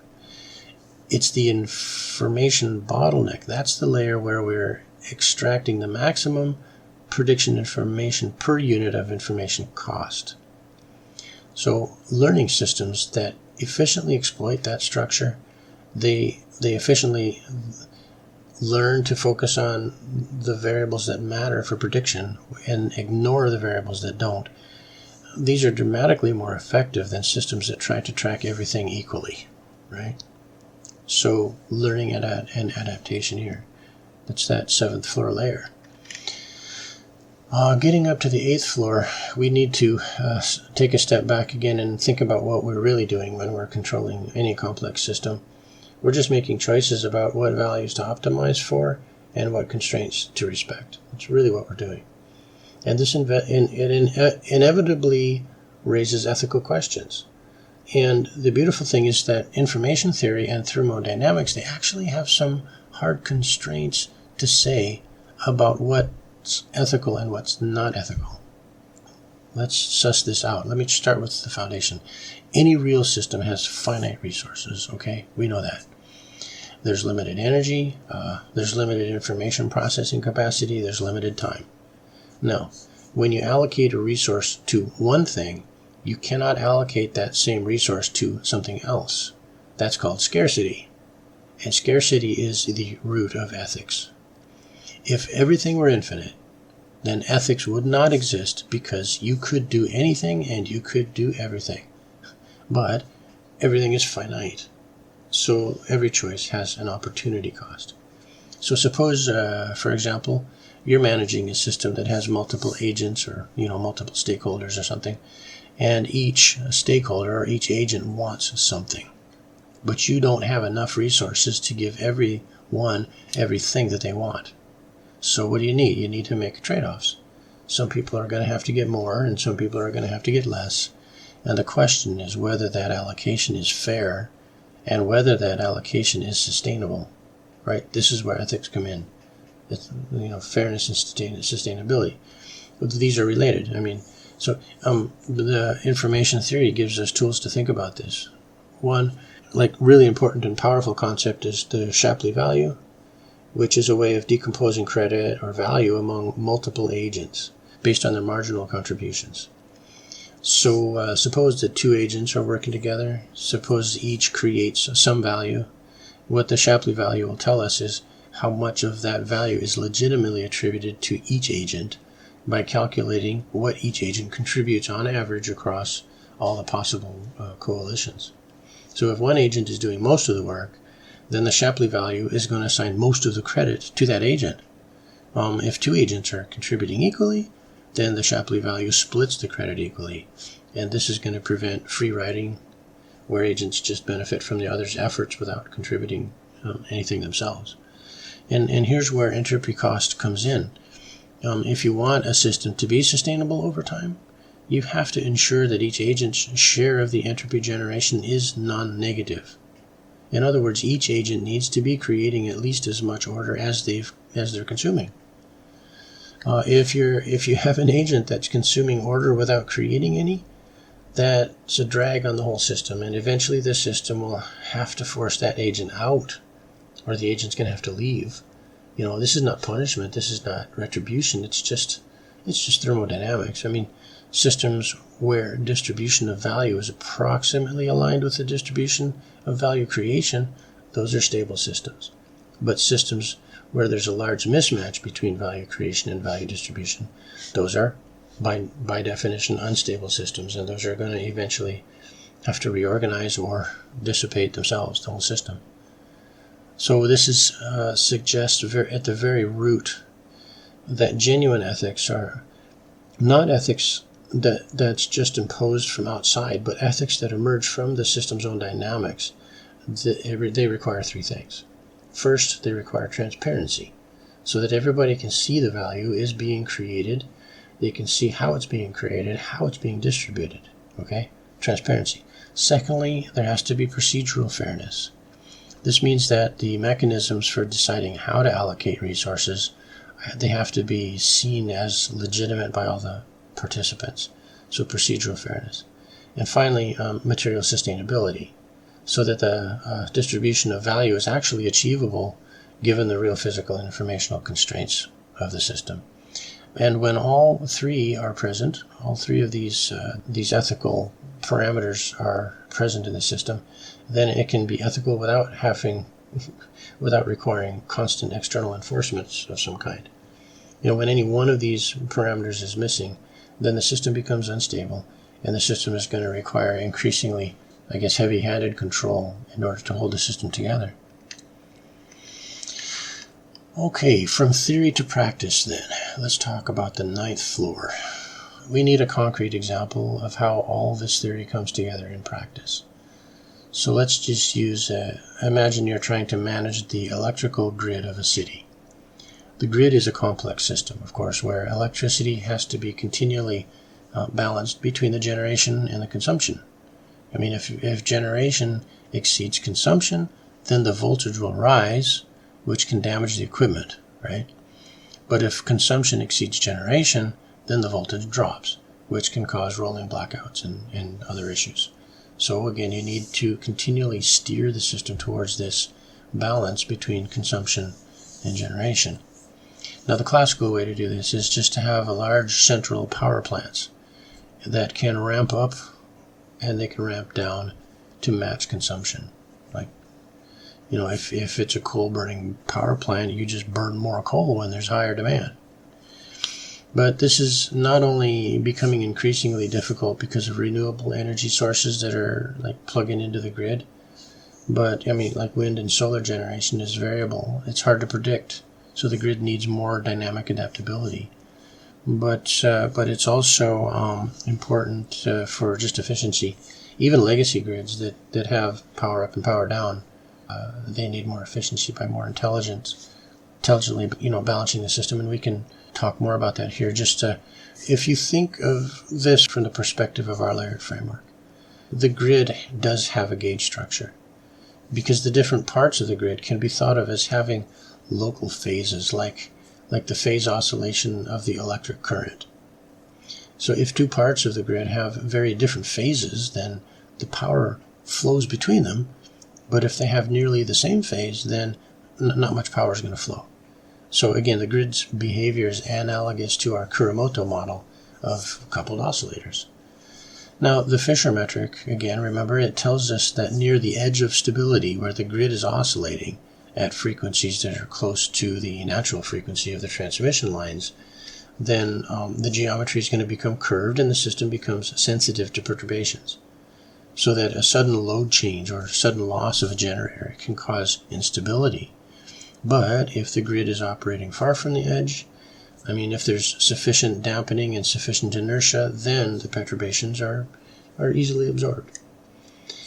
It's the information bottleneck. That's the layer where we're extracting the maximum prediction information per unit of information cost. So learning systems that efficiently exploit that structure, they efficiently learn to focus on the variables that matter for prediction and ignore the variables that don't. These are dramatically more effective than systems that try to track everything equally, right? So learning and adaptation here. That's that 7th floor layer. Getting up to the 8th floor, we need to take a step back again and think about what we're really doing when we're controlling any complex system. We're just making choices about what values to optimize for and what constraints to respect. That's really what we're doing. And this inevitably raises ethical questions. And the beautiful thing is that information theory and thermodynamics, they actually have some hard constraints to say about what's ethical and what's not ethical. Let's suss this out. Let me start with the foundation. Any real system has finite resources, okay? We know that. There's limited energy, there's limited information processing capacity, there's limited time. Now, when you allocate a resource to one thing, you cannot allocate that same resource to something else. That's called scarcity. And scarcity is the root of ethics. If everything were infinite, then ethics would not exist because you could do anything and you could do everything. But everything is finite. So every choice has an opportunity cost. So suppose, for example, you're managing a system that has multiple agents or multiple stakeholders or something, and each stakeholder or each agent wants something. But you don't have enough resources to give everyone everything that they want. So what do you need? You need to make trade-offs. Some people are going to have to get more and some people are going to have to get less. And the question is whether that allocation is fair and whether that allocation is sustainable, right? This is where ethics come in. It's, fairness and sustainability. These are related. So the information theory gives us tools to think about this. One, really important and powerful concept is the Shapley value, which is a way of decomposing credit or value among multiple agents based on their marginal contributions. So suppose that two agents are working together. Suppose each creates some value. What the Shapley value will tell us is how much of that value is legitimately attributed to each agent by calculating what each agent contributes on average across all the possible coalitions. So if one agent is doing most of the work, then the Shapley value is going to assign most of the credit to that agent. If two agents are contributing equally, then the Shapley value splits the credit equally. And this is going to prevent free riding, where agents just benefit from the other's efforts without contributing anything themselves. And here's where entropy cost comes in. if you want a system to be sustainable over time, you have to ensure that each agent's share of the entropy generation is non-negative. In other words, each agent needs to be creating at least as much order as they're consuming. If you have an agent that's consuming order without creating any, that's a drag on the whole system, and eventually the system will have to force that agent out, or the agent's going to have to leave. This is not punishment. This is not retribution. It's just thermodynamics. I mean, systems where distribution of value is approximately aligned with the distribution of value creation, those are stable systems. But systems where there's a large mismatch between value creation and value distribution, those are, by definition, unstable systems, and those are going to eventually have to reorganize or dissipate themselves, the whole system. So this suggests at the very root that genuine ethics are not ethics that's just imposed from outside, but ethics that emerge from the system's own dynamics. They require three things. First, they require transparency, so that everybody can see the value is being created. They can see how it's being created, how it's being distributed. Okay? Transparency. Secondly, there has to be procedural fairness. This means that the mechanisms for deciding how to allocate resources, they have to be seen as legitimate by all the participants. So procedural fairness. And finally, material sustainability, so that the distribution of value is actually achievable given the real physical and informational constraints of the system. And when all three are present, all three of these ethical parameters are present in the system, then it can be ethical without requiring constant external enforcements of some kind. When any one of these parameters is missing, then the system becomes unstable, and the system is going to require increasingly, heavy-handed control in order to hold the system together. Okay, from theory to practice then, let's talk about the ninth floor. We need a concrete example of how all this theory comes together in practice. So let's just imagine you're trying to manage the electrical grid of a city. The grid is a complex system, of course, where electricity has to be continually balanced between the generation and the consumption. I mean, if generation exceeds consumption, then the voltage will rise, which can damage the equipment, right? But if consumption exceeds generation, then the voltage drops, which can cause rolling blackouts and other issues. So again, you need to continually steer the system towards this balance between consumption and generation. Now, the classical way to do this is just to have a large central power plants that can ramp up and they can ramp down to match consumption. Like, if it's a coal-burning power plant, you just burn more coal when there's higher demand. But this is not only becoming increasingly difficult because of renewable energy sources that are plugging into the grid, but wind and solar generation is variable. It's hard to predict, so the grid needs more dynamic adaptability. But it's also important for just efficiency. Even legacy grids that have power up and power down, they need more efficiency by more intelligently, balancing the system, and we can talk more about that here. If you think of this from the perspective of our layered framework, the grid does have a gauge structure because the different parts of the grid can be thought of as having local phases, like the phase oscillation of the electric current. So if two parts of the grid have very different phases, then the power flows between them, but if they have nearly the same phase, then not much power is going to flow. So again, the grid's behavior is analogous to our Kuramoto model of coupled oscillators. Now, the Fisher metric, again, remember, it tells us that near the edge of stability, where the grid is oscillating at frequencies that are close to the natural frequency of the transmission lines, then the geometry is going to become curved and the system becomes sensitive to perturbations. So that a sudden load change or sudden loss of a generator can cause instability. But if the grid is operating far from the edge, if there's sufficient dampening and sufficient inertia, then the perturbations are easily absorbed.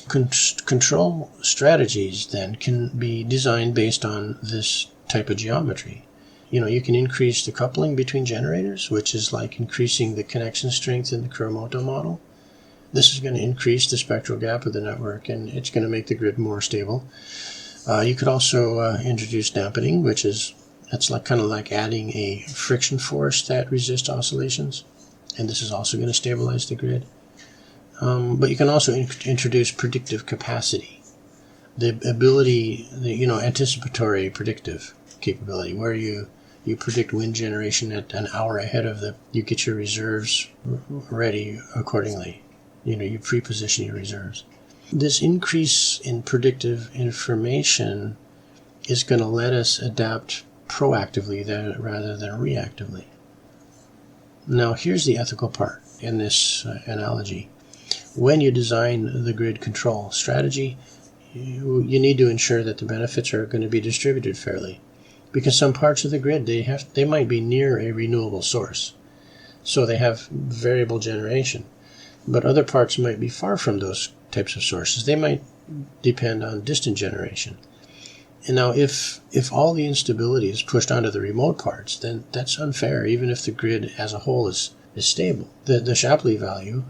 Control strategies then can be designed based on this type of geometry. you can increase the coupling between generators, which is like increasing the connection strength in the Kuramoto model. This is going to increase the spectral gap of the network, and it's going to make the grid more stable. You could also introduce dampening, that's like kind of like adding a friction force that resists oscillations, and this is also going to stabilize the grid. But you can also introduce predictive capacity, the ability, anticipatory predictive capability, where you predict wind generation at an hour ahead of you get your reserves ready accordingly. You pre-position your reserves. This increase in predictive information is going to let us adapt proactively rather than reactively. Now, here's the ethical part in this analogy. When you design the grid control strategy, you need to ensure that the benefits are going to be distributed fairly, because some parts of the grid, they might be near a renewable source, so they have variable generation. But other parts might be far from those types of sources. They might depend on distant generation. And now if all the instability is pushed onto the remote parts, then that's unfair, even if the grid as a whole is stable. The Shapley value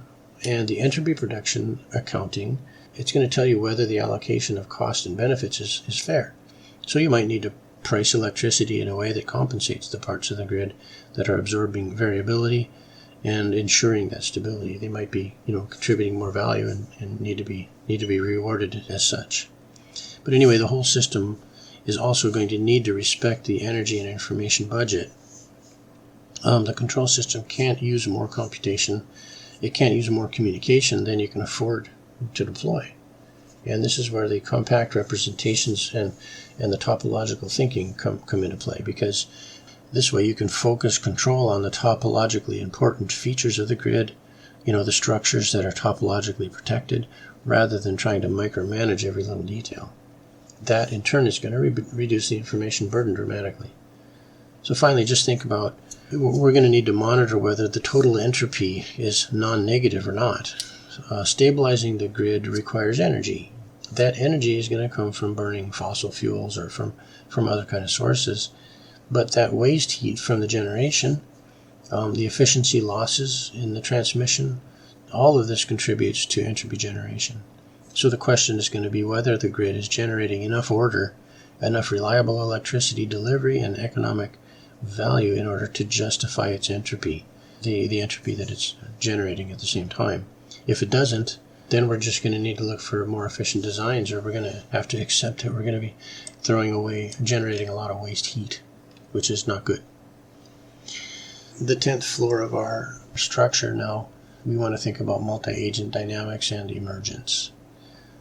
and the entropy production accounting, it's going to tell you whether the allocation of cost and benefits is fair. So you might need to price electricity in a way that compensates the parts of the grid that are absorbing variability and ensuring that stability. They might be, contributing more value and need to be rewarded as such. But anyway, the whole system is also going to need to respect the energy and information budget. The control system can't use more computation. It can't use more communication than you can afford to deploy. And this is where the compact representations and the topological thinking come into play, because this way you can focus control on the topologically important features of the grid, the structures that are topologically protected, rather than trying to micromanage every little detail. That in turn is going to reduce the information burden dramatically. So finally, just think about, we're going to need to monitor whether the total entropy is non-negative or not. Stabilizing the grid requires energy. That energy is going to come from burning fossil fuels or from other kind of sources. But that waste heat from the generation, the efficiency losses in the transmission, all of this contributes to entropy generation. So the question is going to be whether the grid is generating enough order, enough reliable electricity delivery and economic value in order to justify its entropy, the entropy that it's generating at the same time. If it doesn't, then we're just going to need to look for more efficient designs, or we're going to have to accept that we're going to be generating a lot of waste heat, which is not good. The 10th floor of our structure now, we want to think about multi-agent dynamics and emergence.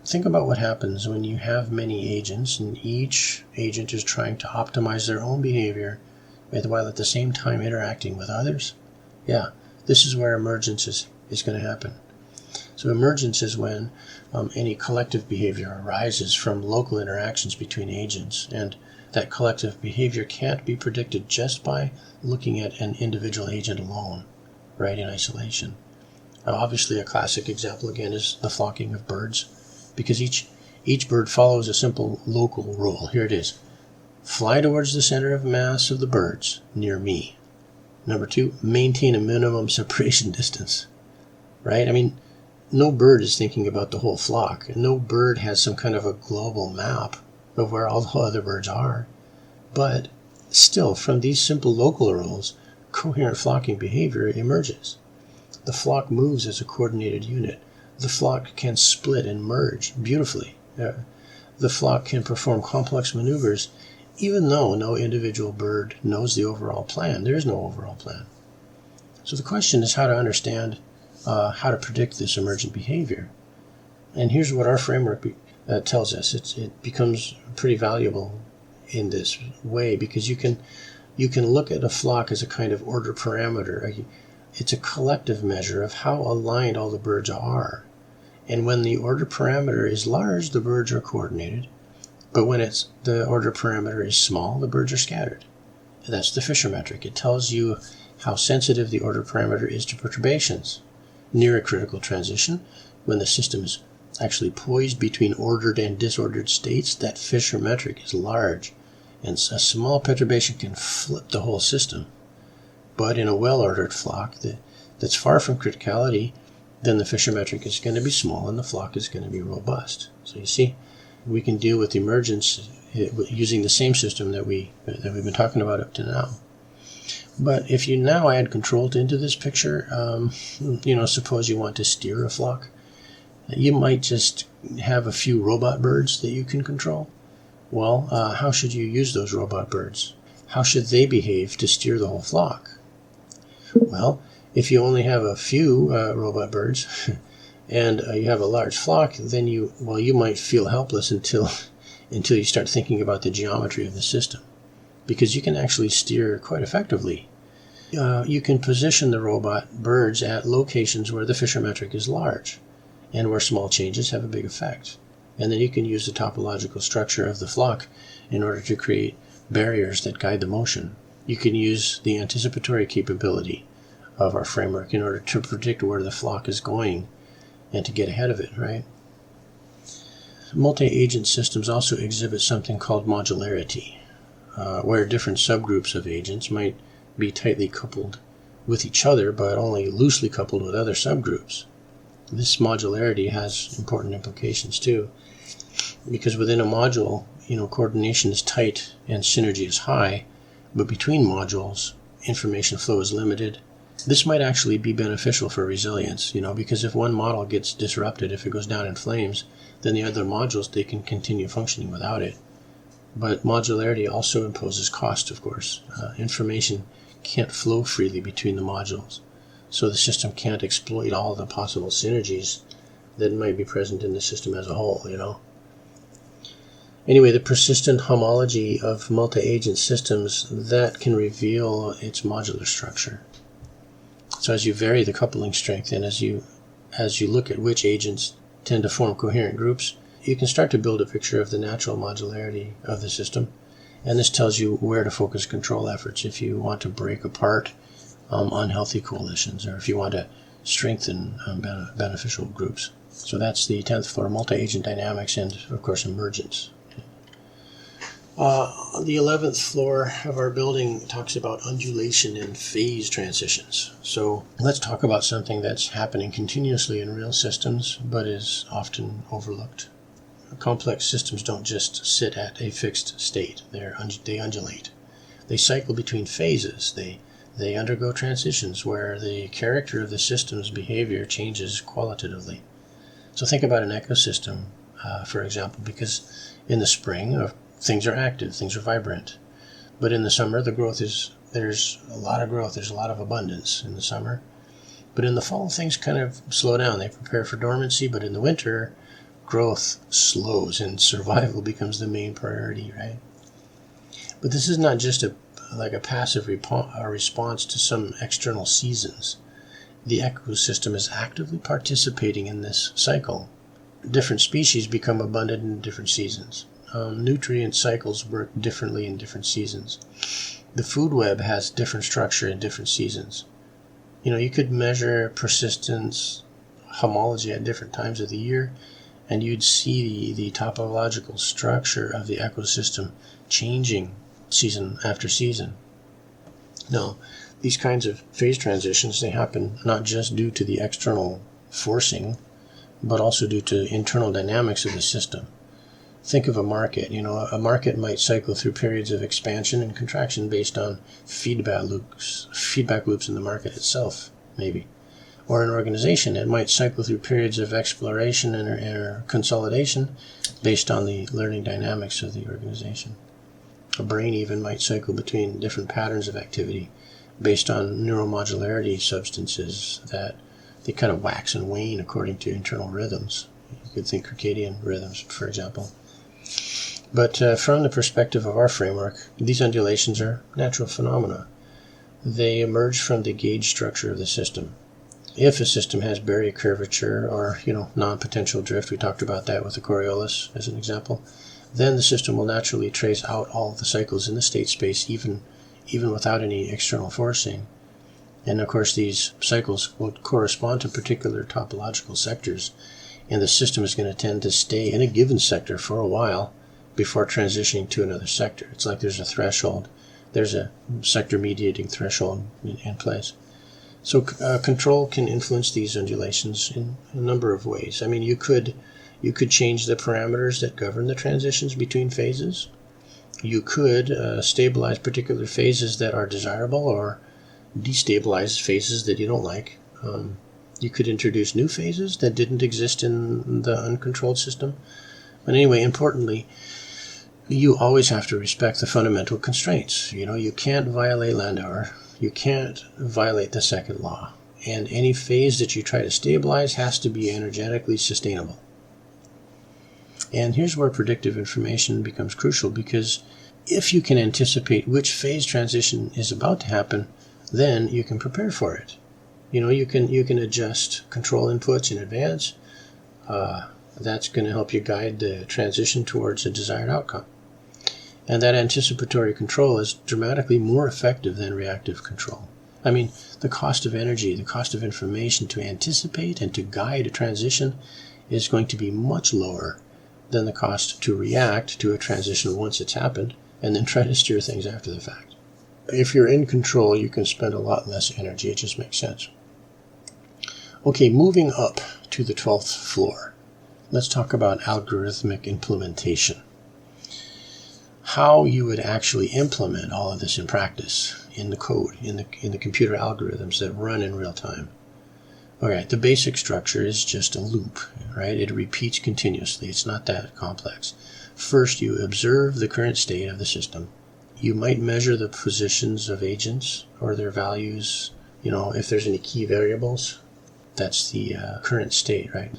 Think about what happens when you have many agents and each agent is trying to optimize their own behavior while at the same time interacting with others. Yeah, this is where emergence is going to happen. So emergence is when any collective behavior arises from local interactions between agents, and that collective behavior can't be predicted just by looking at an individual agent alone, right, in isolation. Now, obviously, a classic example, again, is the flocking of birds, because each bird follows a simple local rule. Here it is. Fly towards the center of mass of the birds near me. Number 2, maintain a minimum separation distance, right? I mean, no bird is thinking about the whole flock, and no bird has some kind of a global map of where all the other birds are. But still, from these simple local rules, coherent flocking behavior emerges. The flock moves as a coordinated unit. The flock can split and merge beautifully. The flock can perform complex maneuvers, even though no individual bird knows the overall plan. There is no overall plan. So the question is how to understand how to predict this emergent behavior. And here's what our framework tells us. It becomes pretty valuable in this way, because you can look at a flock as a kind of order parameter. It's a collective measure of how aligned all the birds are. And when the order parameter is large, the birds are coordinated. But when the order parameter is small, the birds are scattered. And that's the Fisher metric. It tells you how sensitive the order parameter is to perturbations. Near a critical transition, when the system is actually poised between ordered and disordered states, that Fisher metric is large. And a small perturbation can flip the whole system. But in a well-ordered flock that's far from criticality, then the Fisher metric is going to be small and the flock is going to be robust. So you see, we can deal with emergence using the same system that we've been talking about up to now. But if you now add control into this picture, suppose you want to steer a flock, you might just have a few robot birds that you can control. Well, how should you use those robot birds? How should they behave to steer the whole flock? Well, if you only have a few robot birds and you have a large flock, then you might feel helpless until you start thinking about the geometry of the system, because you can actually steer quite effectively. You can position the robot birds at locations where the Fisher metric is large and where small changes have a big effect. And then you can use the topological structure of the flock in order to create barriers that guide the motion. You can use the anticipatory capability of our framework in order to predict where the flock is going and to get ahead of it, right? Multi-agent systems also exhibit something called modularity, where different subgroups of agents might be tightly coupled with each other, but only loosely coupled with other subgroups. This modularity has important implications too, because within a module, coordination is tight and synergy is high, but between modules, information flow is limited. This might actually be beneficial for resilience, because if one model gets disrupted, if it goes down in flames, then the other modules, they can continue functioning without it. But modularity also imposes cost, of course. Information can't flow freely between the modules, so the system can't exploit all the possible synergies that might be present in the system as a whole, Anyway, the persistent homology of multi-agent systems, that can reveal its modular structure. So as you vary the coupling strength and as you look at which agents tend to form coherent groups, you can start to build a picture of the natural modularity of the system. And this tells you where to focus control efforts if you want to break apart unhealthy coalitions, or if you want to strengthen beneficial groups. So that's the 10th floor, multi-agent dynamics and, of course, emergence. The 11th floor of our building talks about undulation and phase transitions. So let's talk about something that's happening continuously in real systems, but is often overlooked. Complex systems don't just sit at a fixed state. They undulate. They cycle between phases. They undergo transitions where the character of the system's behavior changes qualitatively. So think about an ecosystem, for example, because in the spring, things are active, things are vibrant. But in the summer, there's a lot of growth, there's a lot of abundance in the summer. But in the fall, things kind of slow down. They prepare for dormancy, but in the winter, growth slows and survival becomes the main priority, right? But this is not just a passive response to some external seasons. The ecosystem is actively participating in this cycle. Different species become abundant in different seasons. Nutrient cycles work differently in different seasons. The food web has different structure in different seasons. You could measure persistence, homology at different times of the year, and you'd see the topological structure of the ecosystem changing season after season. Now, these kinds of phase transitions, they happen not just due to the external forcing, but also due to internal dynamics of the system. Think of a market. A market might cycle through periods of expansion and contraction based on feedback loops in the market itself, maybe. Or an organization, it might cycle through periods of exploration and consolidation based on the learning dynamics of the organization. A brain even might cycle between different patterns of activity based on neuromodularity substances that they kind of wax and wane according to internal rhythms. You could think circadian rhythms, for example. But from the perspective of our framework, these undulations are natural phenomena. They emerge from the gauge structure of the system. If a system has barrier curvature or, non-potential drift, we talked about that with the Coriolis as an example, then the system will naturally trace out all the cycles in the state space, even without any external forcing. And of course, these cycles will correspond to particular topological sectors, and the system is going to tend to stay in a given sector for a while before transitioning to another sector. It's like there's a threshold. There's a sector mediating threshold in place. So control can influence these undulations in a number of ways. I mean, you could change the parameters that govern the transitions between phases. You could stabilize particular phases that are desirable or destabilize phases that you don't like. You could introduce new phases that didn't exist in the uncontrolled system. But anyway, importantly, you always have to respect the fundamental constraints. You can't violate Landauer. You can't violate the second law. And any phase that you try to stabilize has to be energetically sustainable. And here's where predictive information becomes crucial, because if you can anticipate which phase transition is about to happen, then you can prepare for it. You can adjust control inputs in advance. That's going to help you guide the transition towards a desired outcome. And that anticipatory control is dramatically more effective than reactive control. I mean, the cost of energy, the cost of information to anticipate and to guide a transition is going to be much lower than the cost to react to a transition once it's happened and then try to steer things after the fact. If you're in control, you can spend a lot less energy. It just makes sense. Okay, moving up to the 12th floor. Let's talk about algorithmic implementation. How you would actually implement all of this in practice, in the code, in the computer algorithms that run in real time. All right, the basic structure is just a loop, right? It repeats continuously. It's not that complex. First, you observe the current state of the system. You might measure the positions of agents or their values, if there's any key variables. That's the current state, right?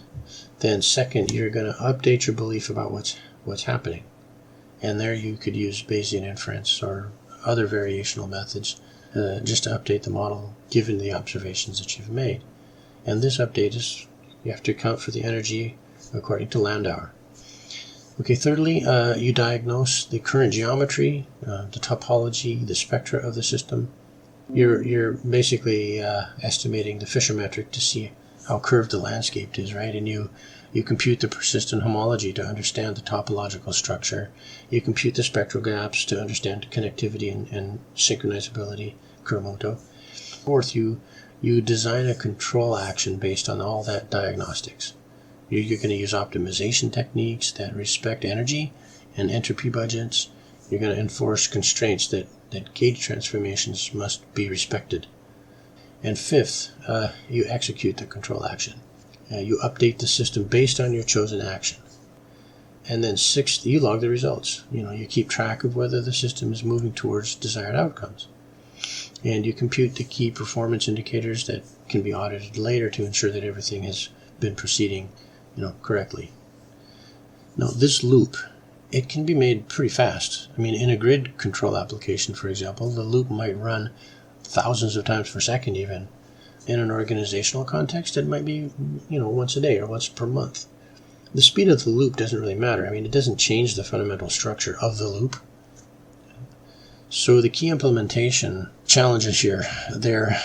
Then second, you're going to update your belief about what's happening. And there you could use Bayesian inference or other variational methods just to update the model given the observations that you've made. And this update is, you have to account for the energy according to Landauer. Okay, thirdly, you diagnose the current geometry, the topology, the spectra of the system. You're basically estimating the Fisher metric to see how curved the landscape is, right? And you compute the persistent homology to understand the topological structure. You compute the spectral gaps to understand connectivity and synchronizability, Kuramoto. Fourth, you design a control action based on all that diagnostics. You're going to use optimization techniques that respect energy and entropy budgets. You're going to enforce constraints that gauge transformations must be respected. And fifth, you execute the control action. You update the system based on your chosen action. And then sixth, you log the results. You keep track of whether the system is moving towards desired outcomes. And you compute the key performance indicators that can be audited later to ensure that everything has been proceeding, correctly. Now, this loop, it can be made pretty fast. I mean, in a grid control application, for example, the loop might run thousands of times per second even. In an organizational context, it might be, once a day or once per month. The speed of the loop doesn't really matter. I mean, it doesn't change the fundamental structure of the loop. So the key implementation challenges here, they're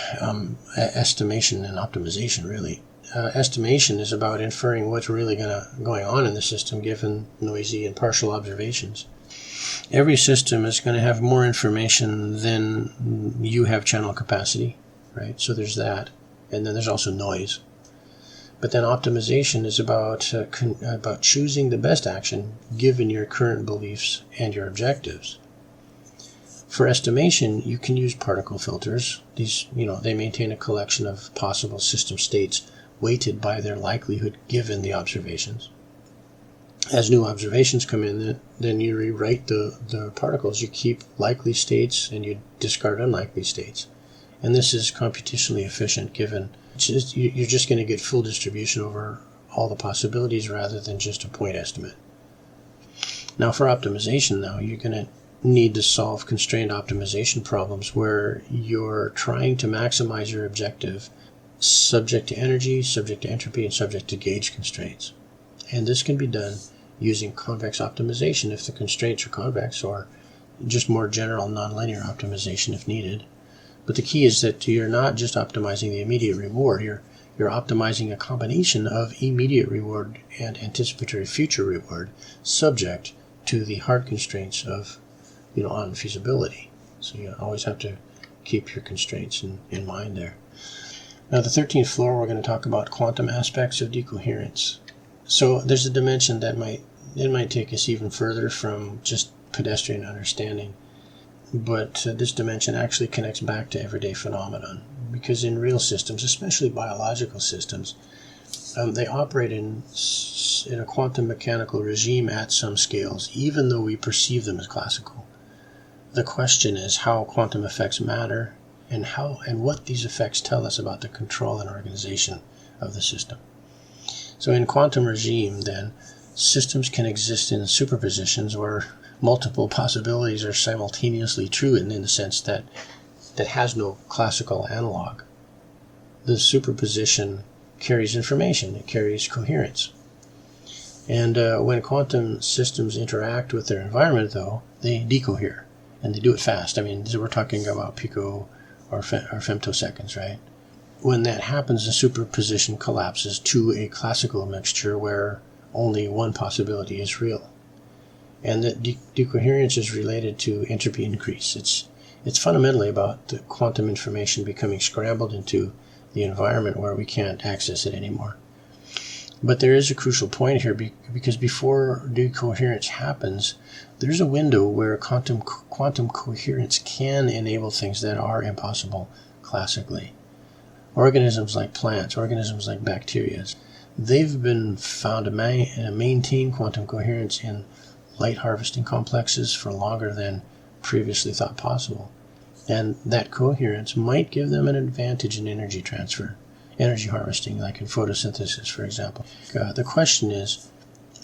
estimation and optimization, really. Estimation is about inferring what's really going on in the system given noisy and partial observations. Every system is going to have more information than you have channel capacity, right? So there's that. And then there's also noise. But then optimization is about choosing the best action given your current beliefs and your objectives. For estimation, you can use particle filters. These, they maintain a collection of possible system states weighted by their likelihood given the observations. As new observations come in, then you rewrite the particles. You keep likely states and you discard unlikely states. And this is computationally efficient given you're just going to get full distribution over all the possibilities rather than just a point estimate. Now for optimization, you're going to need to solve constrained optimization problems where you're trying to maximize your objective subject to energy, subject to entropy, and subject to gauge constraints. And this can be done using convex optimization if the constraints are convex, or just more general nonlinear optimization if needed. But the key is that you're not just optimizing the immediate reward, you're optimizing a combination of immediate reward and anticipatory future reward subject to the hard constraints of, unfeasibility. So you always have to keep your constraints in mind there. Now, the 13th floor, we're going to talk about quantum aspects of decoherence. So there's a dimension that might take us even further from just pedestrian understanding. But this dimension actually connects back to everyday phenomenon, because in real systems, especially biological systems, they operate in a quantum mechanical regime at some scales, even though we perceive them as classical. The question is how quantum effects matter and what these effects tell us about the control and organization of the system. So in quantum regime, then, systems can exist in superpositions where multiple possibilities are simultaneously true in the sense that has no classical analog. The superposition carries information, it carries coherence. And when quantum systems interact with their environment, though, they decohere, and they do it fast. I mean, we're talking about pico or femtoseconds, right? When that happens, the superposition collapses to a classical mixture where only one possibility is real. And that decoherence is related to entropy increase. It's fundamentally about the quantum information becoming scrambled into the environment where we can't access it anymore. But there is a crucial point here, because before decoherence happens, there's a window where quantum coherence can enable things that are impossible classically. Organisms like plants, organisms like bacteria, they've been found to maintain quantum coherence in light harvesting complexes for longer than previously thought possible. And that coherence might give them an advantage in energy transfer, energy harvesting, like in photosynthesis, for example. The question is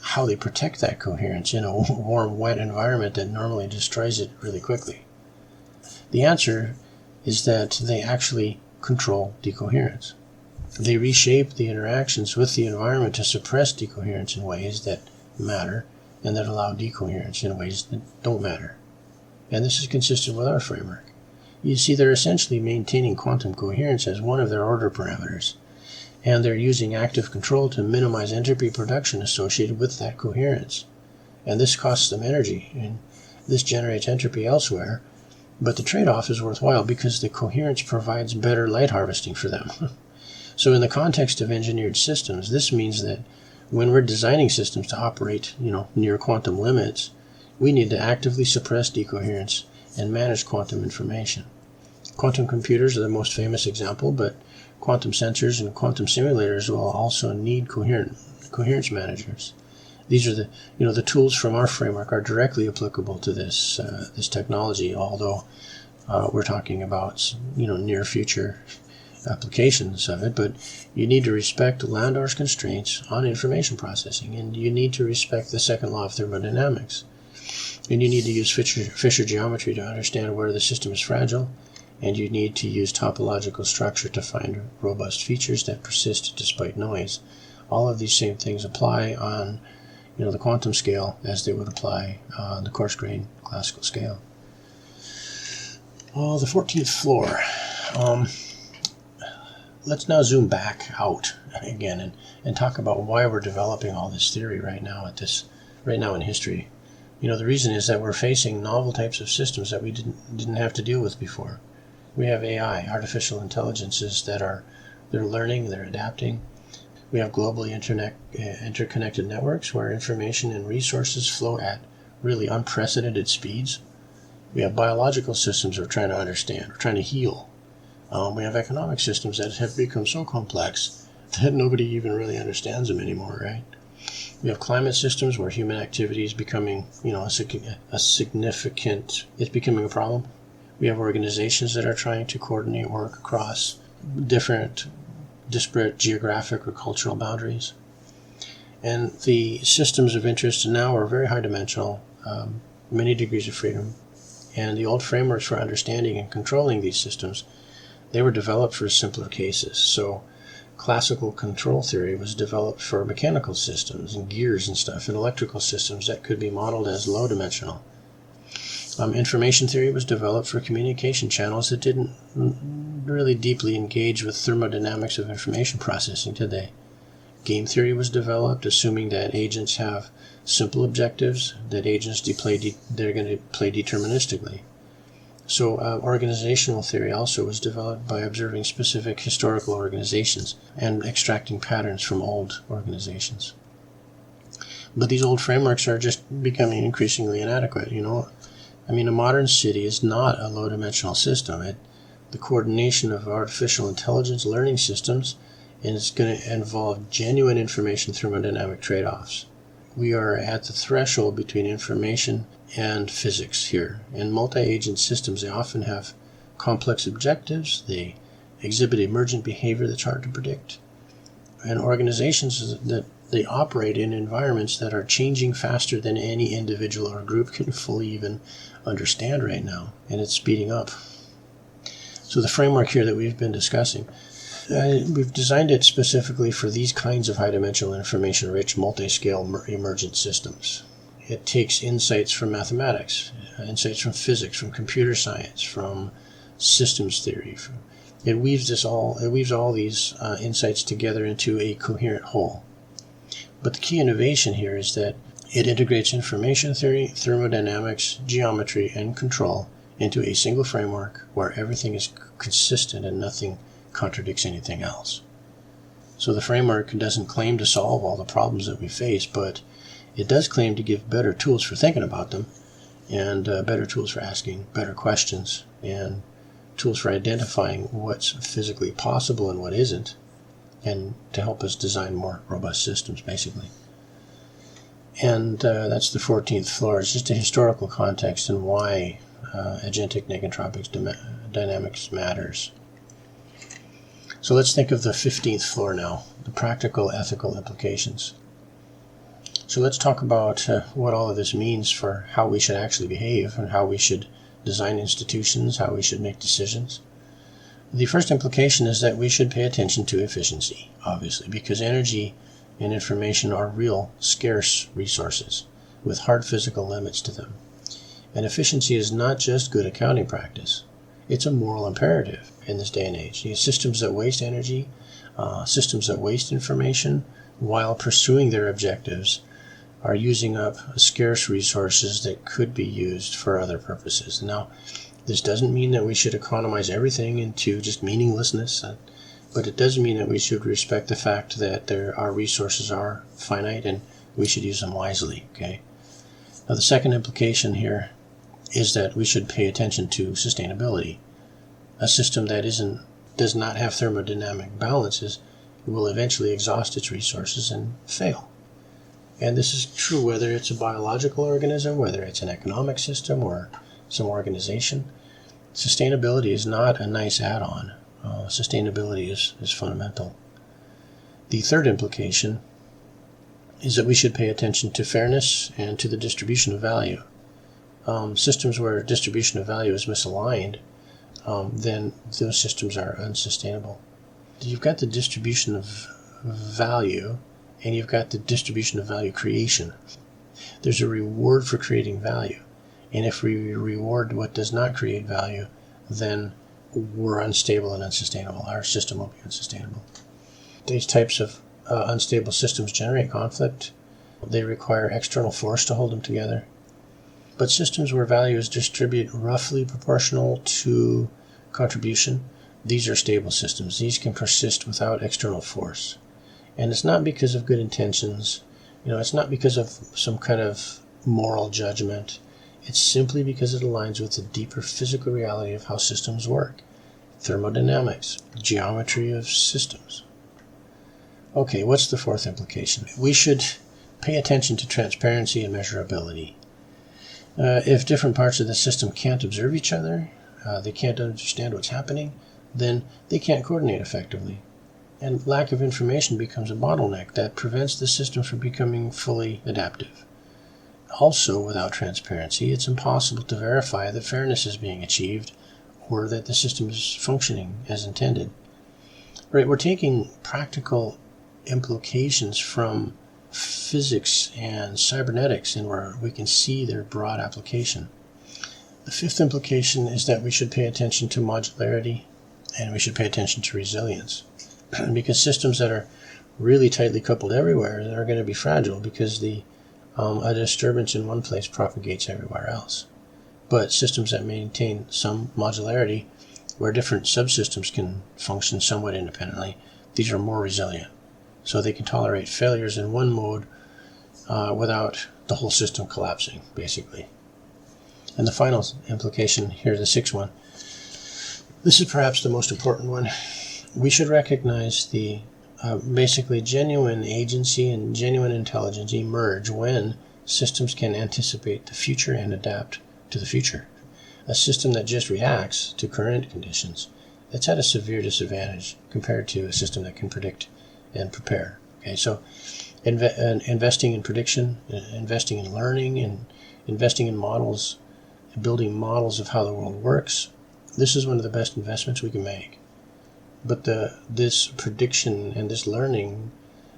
how they protect that coherence in a warm, wet environment that normally destroys it really quickly. The answer is that they actually control decoherence. They reshape the interactions with the environment to suppress decoherence in ways that matter and that allow decoherence in ways that don't matter. And this is consistent with our framework. You see, they're essentially maintaining quantum coherence as one of their order parameters, and they're using active control to minimize entropy production associated with that coherence. And this costs them energy, and this generates entropy elsewhere, but the trade-off is worthwhile because the coherence provides better light harvesting for them. So in the context of engineered systems, this means that when we're designing systems to operate, near quantum limits, we need to actively suppress decoherence and manage quantum information. Quantum computers are the most famous example, but quantum sensors and quantum simulators will also need coherence managers. These are the tools from our framework are directly applicable to this technology, although we're talking about near future applications of it. But you need to respect Landauer's constraints on information processing, and you need to respect the second law of thermodynamics. And you need to use Fisher geometry to understand where the system is fragile, and you need to use topological structure to find robust features that persist despite noise. All of these same things apply on the quantum scale as they would apply on the coarse-grained classical scale. Oh, the 14th floor. Let's now zoom back out again and talk about why we're developing all this theory right now in history. The reason is that we're facing novel types of systems that we didn't have to deal with before. We have AI, artificial intelligences they're learning, they're adapting. We have globally interconnected networks where information and resources flow at really unprecedented speeds. We have biological systems we're trying to understand, we're trying to heal. We have economic systems that have become so complex that nobody even really understands them anymore, right? We have climate systems where human activity is becoming, it's becoming a problem. We have organizations that are trying to coordinate work across disparate geographic or cultural boundaries. And the systems of interest now are very high dimensional, many degrees of freedom. And the old frameworks for understanding and controlling these systems, they were developed for simpler cases. So classical control theory was developed for mechanical systems and gears and stuff, and electrical systems that could be modeled as low dimensional. Information theory was developed for communication channels that didn't really deeply engage with thermodynamics of information processing today. Game theory was developed, assuming that agents have simple objectives, that agents they're going to play deterministically. So organizational theory also was developed by observing specific historical organizations and extracting patterns from old organizations. But these old frameworks are just becoming increasingly inadequate, I mean, a modern city is not a low-dimensional system. The coordination of artificial intelligence learning systems is going to involve genuine information thermodynamic trade-offs. We are at the threshold between information and physics here. In multi-agent systems, they often have complex objectives. They exhibit emergent behavior that's hard to predict. And organizations that they operate in environments that are changing faster than any individual or group can fully even understand right now, and it's speeding up. So the framework here that we've been discussing, we've designed it specifically for these kinds of high-dimensional information-rich multi-scale emergent systems. It takes insights from mathematics, insights from physics, from computer science, from systems theory. It weaves all these insights together into a coherent whole. But the key innovation here is that it integrates information theory, thermodynamics, geometry, and control into a single framework where everything is consistent and nothing contradicts anything else. So the framework doesn't claim to solve all the problems that we face, but it does claim to give better tools for thinking about them, and better tools for asking better questions, and tools for identifying what's physically possible and what isn't, and to help us design more robust systems, basically. And that's the 14th floor. It's just a historical context and why agentic negentropic dynamics matters. So let's think of the 15th floor now, the practical ethical implications. So let's talk about what all of this means for how we should actually behave and how we should design institutions, how we should make decisions. The first implication is that we should pay attention to efficiency, obviously, because energy and information are real, scarce resources with hard physical limits to them. And efficiency is not just good accounting practice. It's a moral imperative in this day and age. Systems that waste energy, systems that waste information while pursuing their objectives are using up scarce resources that could be used for other purposes. Now, this doesn't mean that we should economize everything into just meaninglessness, but it does mean that we should respect the fact that our resources are finite and we should use them wisely, okay? Now, the second implication here is that we should pay attention to sustainability. A system that does not have thermodynamic balances will eventually exhaust its resources and fail. And this is true whether it's a biological organism, whether it's an economic system, or some organization. Sustainability is not a nice add-on. Sustainability is fundamental. The third implication is that we should pay attention to fairness and to the distribution of value. Systems where distribution of value is misaligned, then those systems are unsustainable. You've got the distribution of value, and you've got the distribution of value creation. There's a reward for creating value. And if we reward what does not create value, then we're unstable and unsustainable. Our system will be unsustainable. These types of unstable systems generate conflict. They require external force to hold them together. But systems where value is distributed roughly proportional to contribution, these are stable systems. These can persist without external force. And it's not because of good intentions. It's not because of some kind of moral judgment. It's simply because it aligns with the deeper physical reality of how systems work. Thermodynamics, geometry of systems. Okay, what's the fourth implication? We should pay attention to transparency and measurability. If different parts of the system can't observe each other, they can't understand what's happening, then they can't coordinate effectively. And lack of information becomes a bottleneck that prevents the system from becoming fully adaptive. Also, without transparency, it's impossible to verify that fairness is being achieved or that the system is functioning as intended. Right, we're taking practical implications from physics and cybernetics and where we can see their broad application. The fifth implication is that we should pay attention to modularity and we should pay attention to resilience. Because systems that are really tightly coupled everywhere, they're going to be fragile because a disturbance in one place propagates everywhere else. But systems that maintain some modularity, where different subsystems can function somewhat independently, these are more resilient. So they can tolerate failures in one mode without the whole system collapsing, basically. And the final implication here, the sixth one, this is perhaps the most important one. We should recognize the basically genuine agency and genuine intelligence emerge when systems can anticipate the future and adapt to the future. A system that just reacts to current conditions, that's at a severe disadvantage compared to a system that can predict and prepare. Okay, so investing in prediction, investing in learning, and investing in models, building models of how the world works, this is one of the best investments we can make. But this prediction and this learning,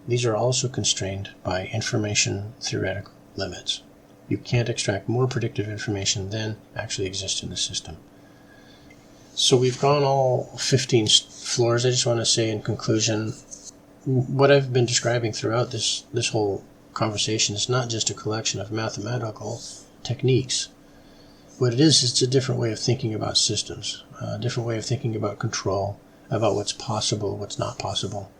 these are also constrained by information theoretical limits. You can't extract more predictive information than actually exists in the system. So we've gone all 15 floors. I just want to say in conclusion, what I've been describing throughout this whole conversation is not just a collection of mathematical techniques. What it is, it's a different way of thinking about systems, a different way of thinking about control, about what's possible, what's not possible.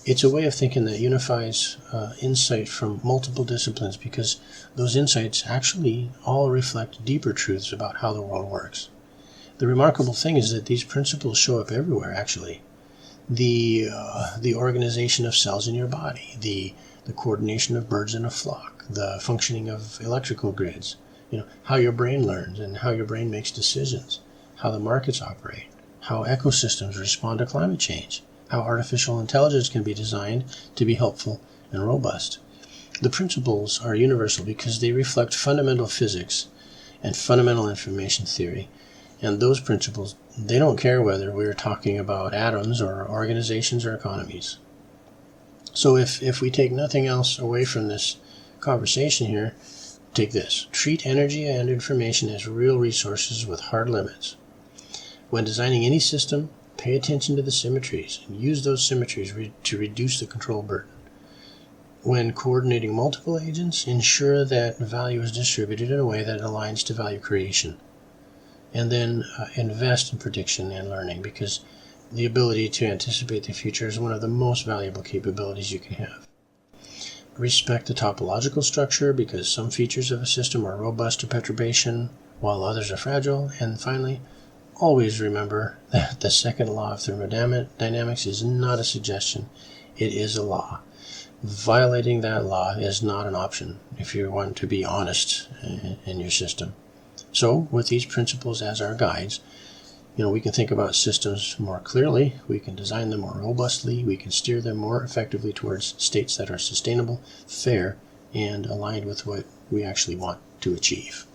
It's a way of thinking that unifies insight from multiple disciplines, because those insights actually all reflect deeper truths about how the world works. The remarkable thing is that these principles show up everywhere, actually. The organization of cells in your body, the coordination of birds in a flock, the functioning of electrical grids, how your brain learns and how your brain makes decisions, how the markets operate, how ecosystems respond to climate change, how artificial intelligence can be designed to be helpful and robust. The principles are universal because they reflect fundamental physics and fundamental information theory. And those principles, they don't care whether we're talking about atoms or organizations or economies. So if we take nothing else away from this conversation here, take this. Treat energy and information as real resources with hard limits. When designing any system, pay attention to the symmetries and use those symmetries to reduce the control burden. When coordinating multiple agents, ensure that value is distributed in a way that aligns to value creation. And then invest in prediction and learning, because the ability to anticipate the future is one of the most valuable capabilities you can have. Respect the topological structure, because some features of a system are robust to perturbation while others are fragile. And finally, always remember that the second law of thermodynamics is not a suggestion, it is a law. Violating that law is not an option if you want to be honest in your system. So, with these principles as our guides, we can think about systems more clearly, we can design them more robustly, we can steer them more effectively towards states that are sustainable, fair, and aligned with what we actually want to achieve.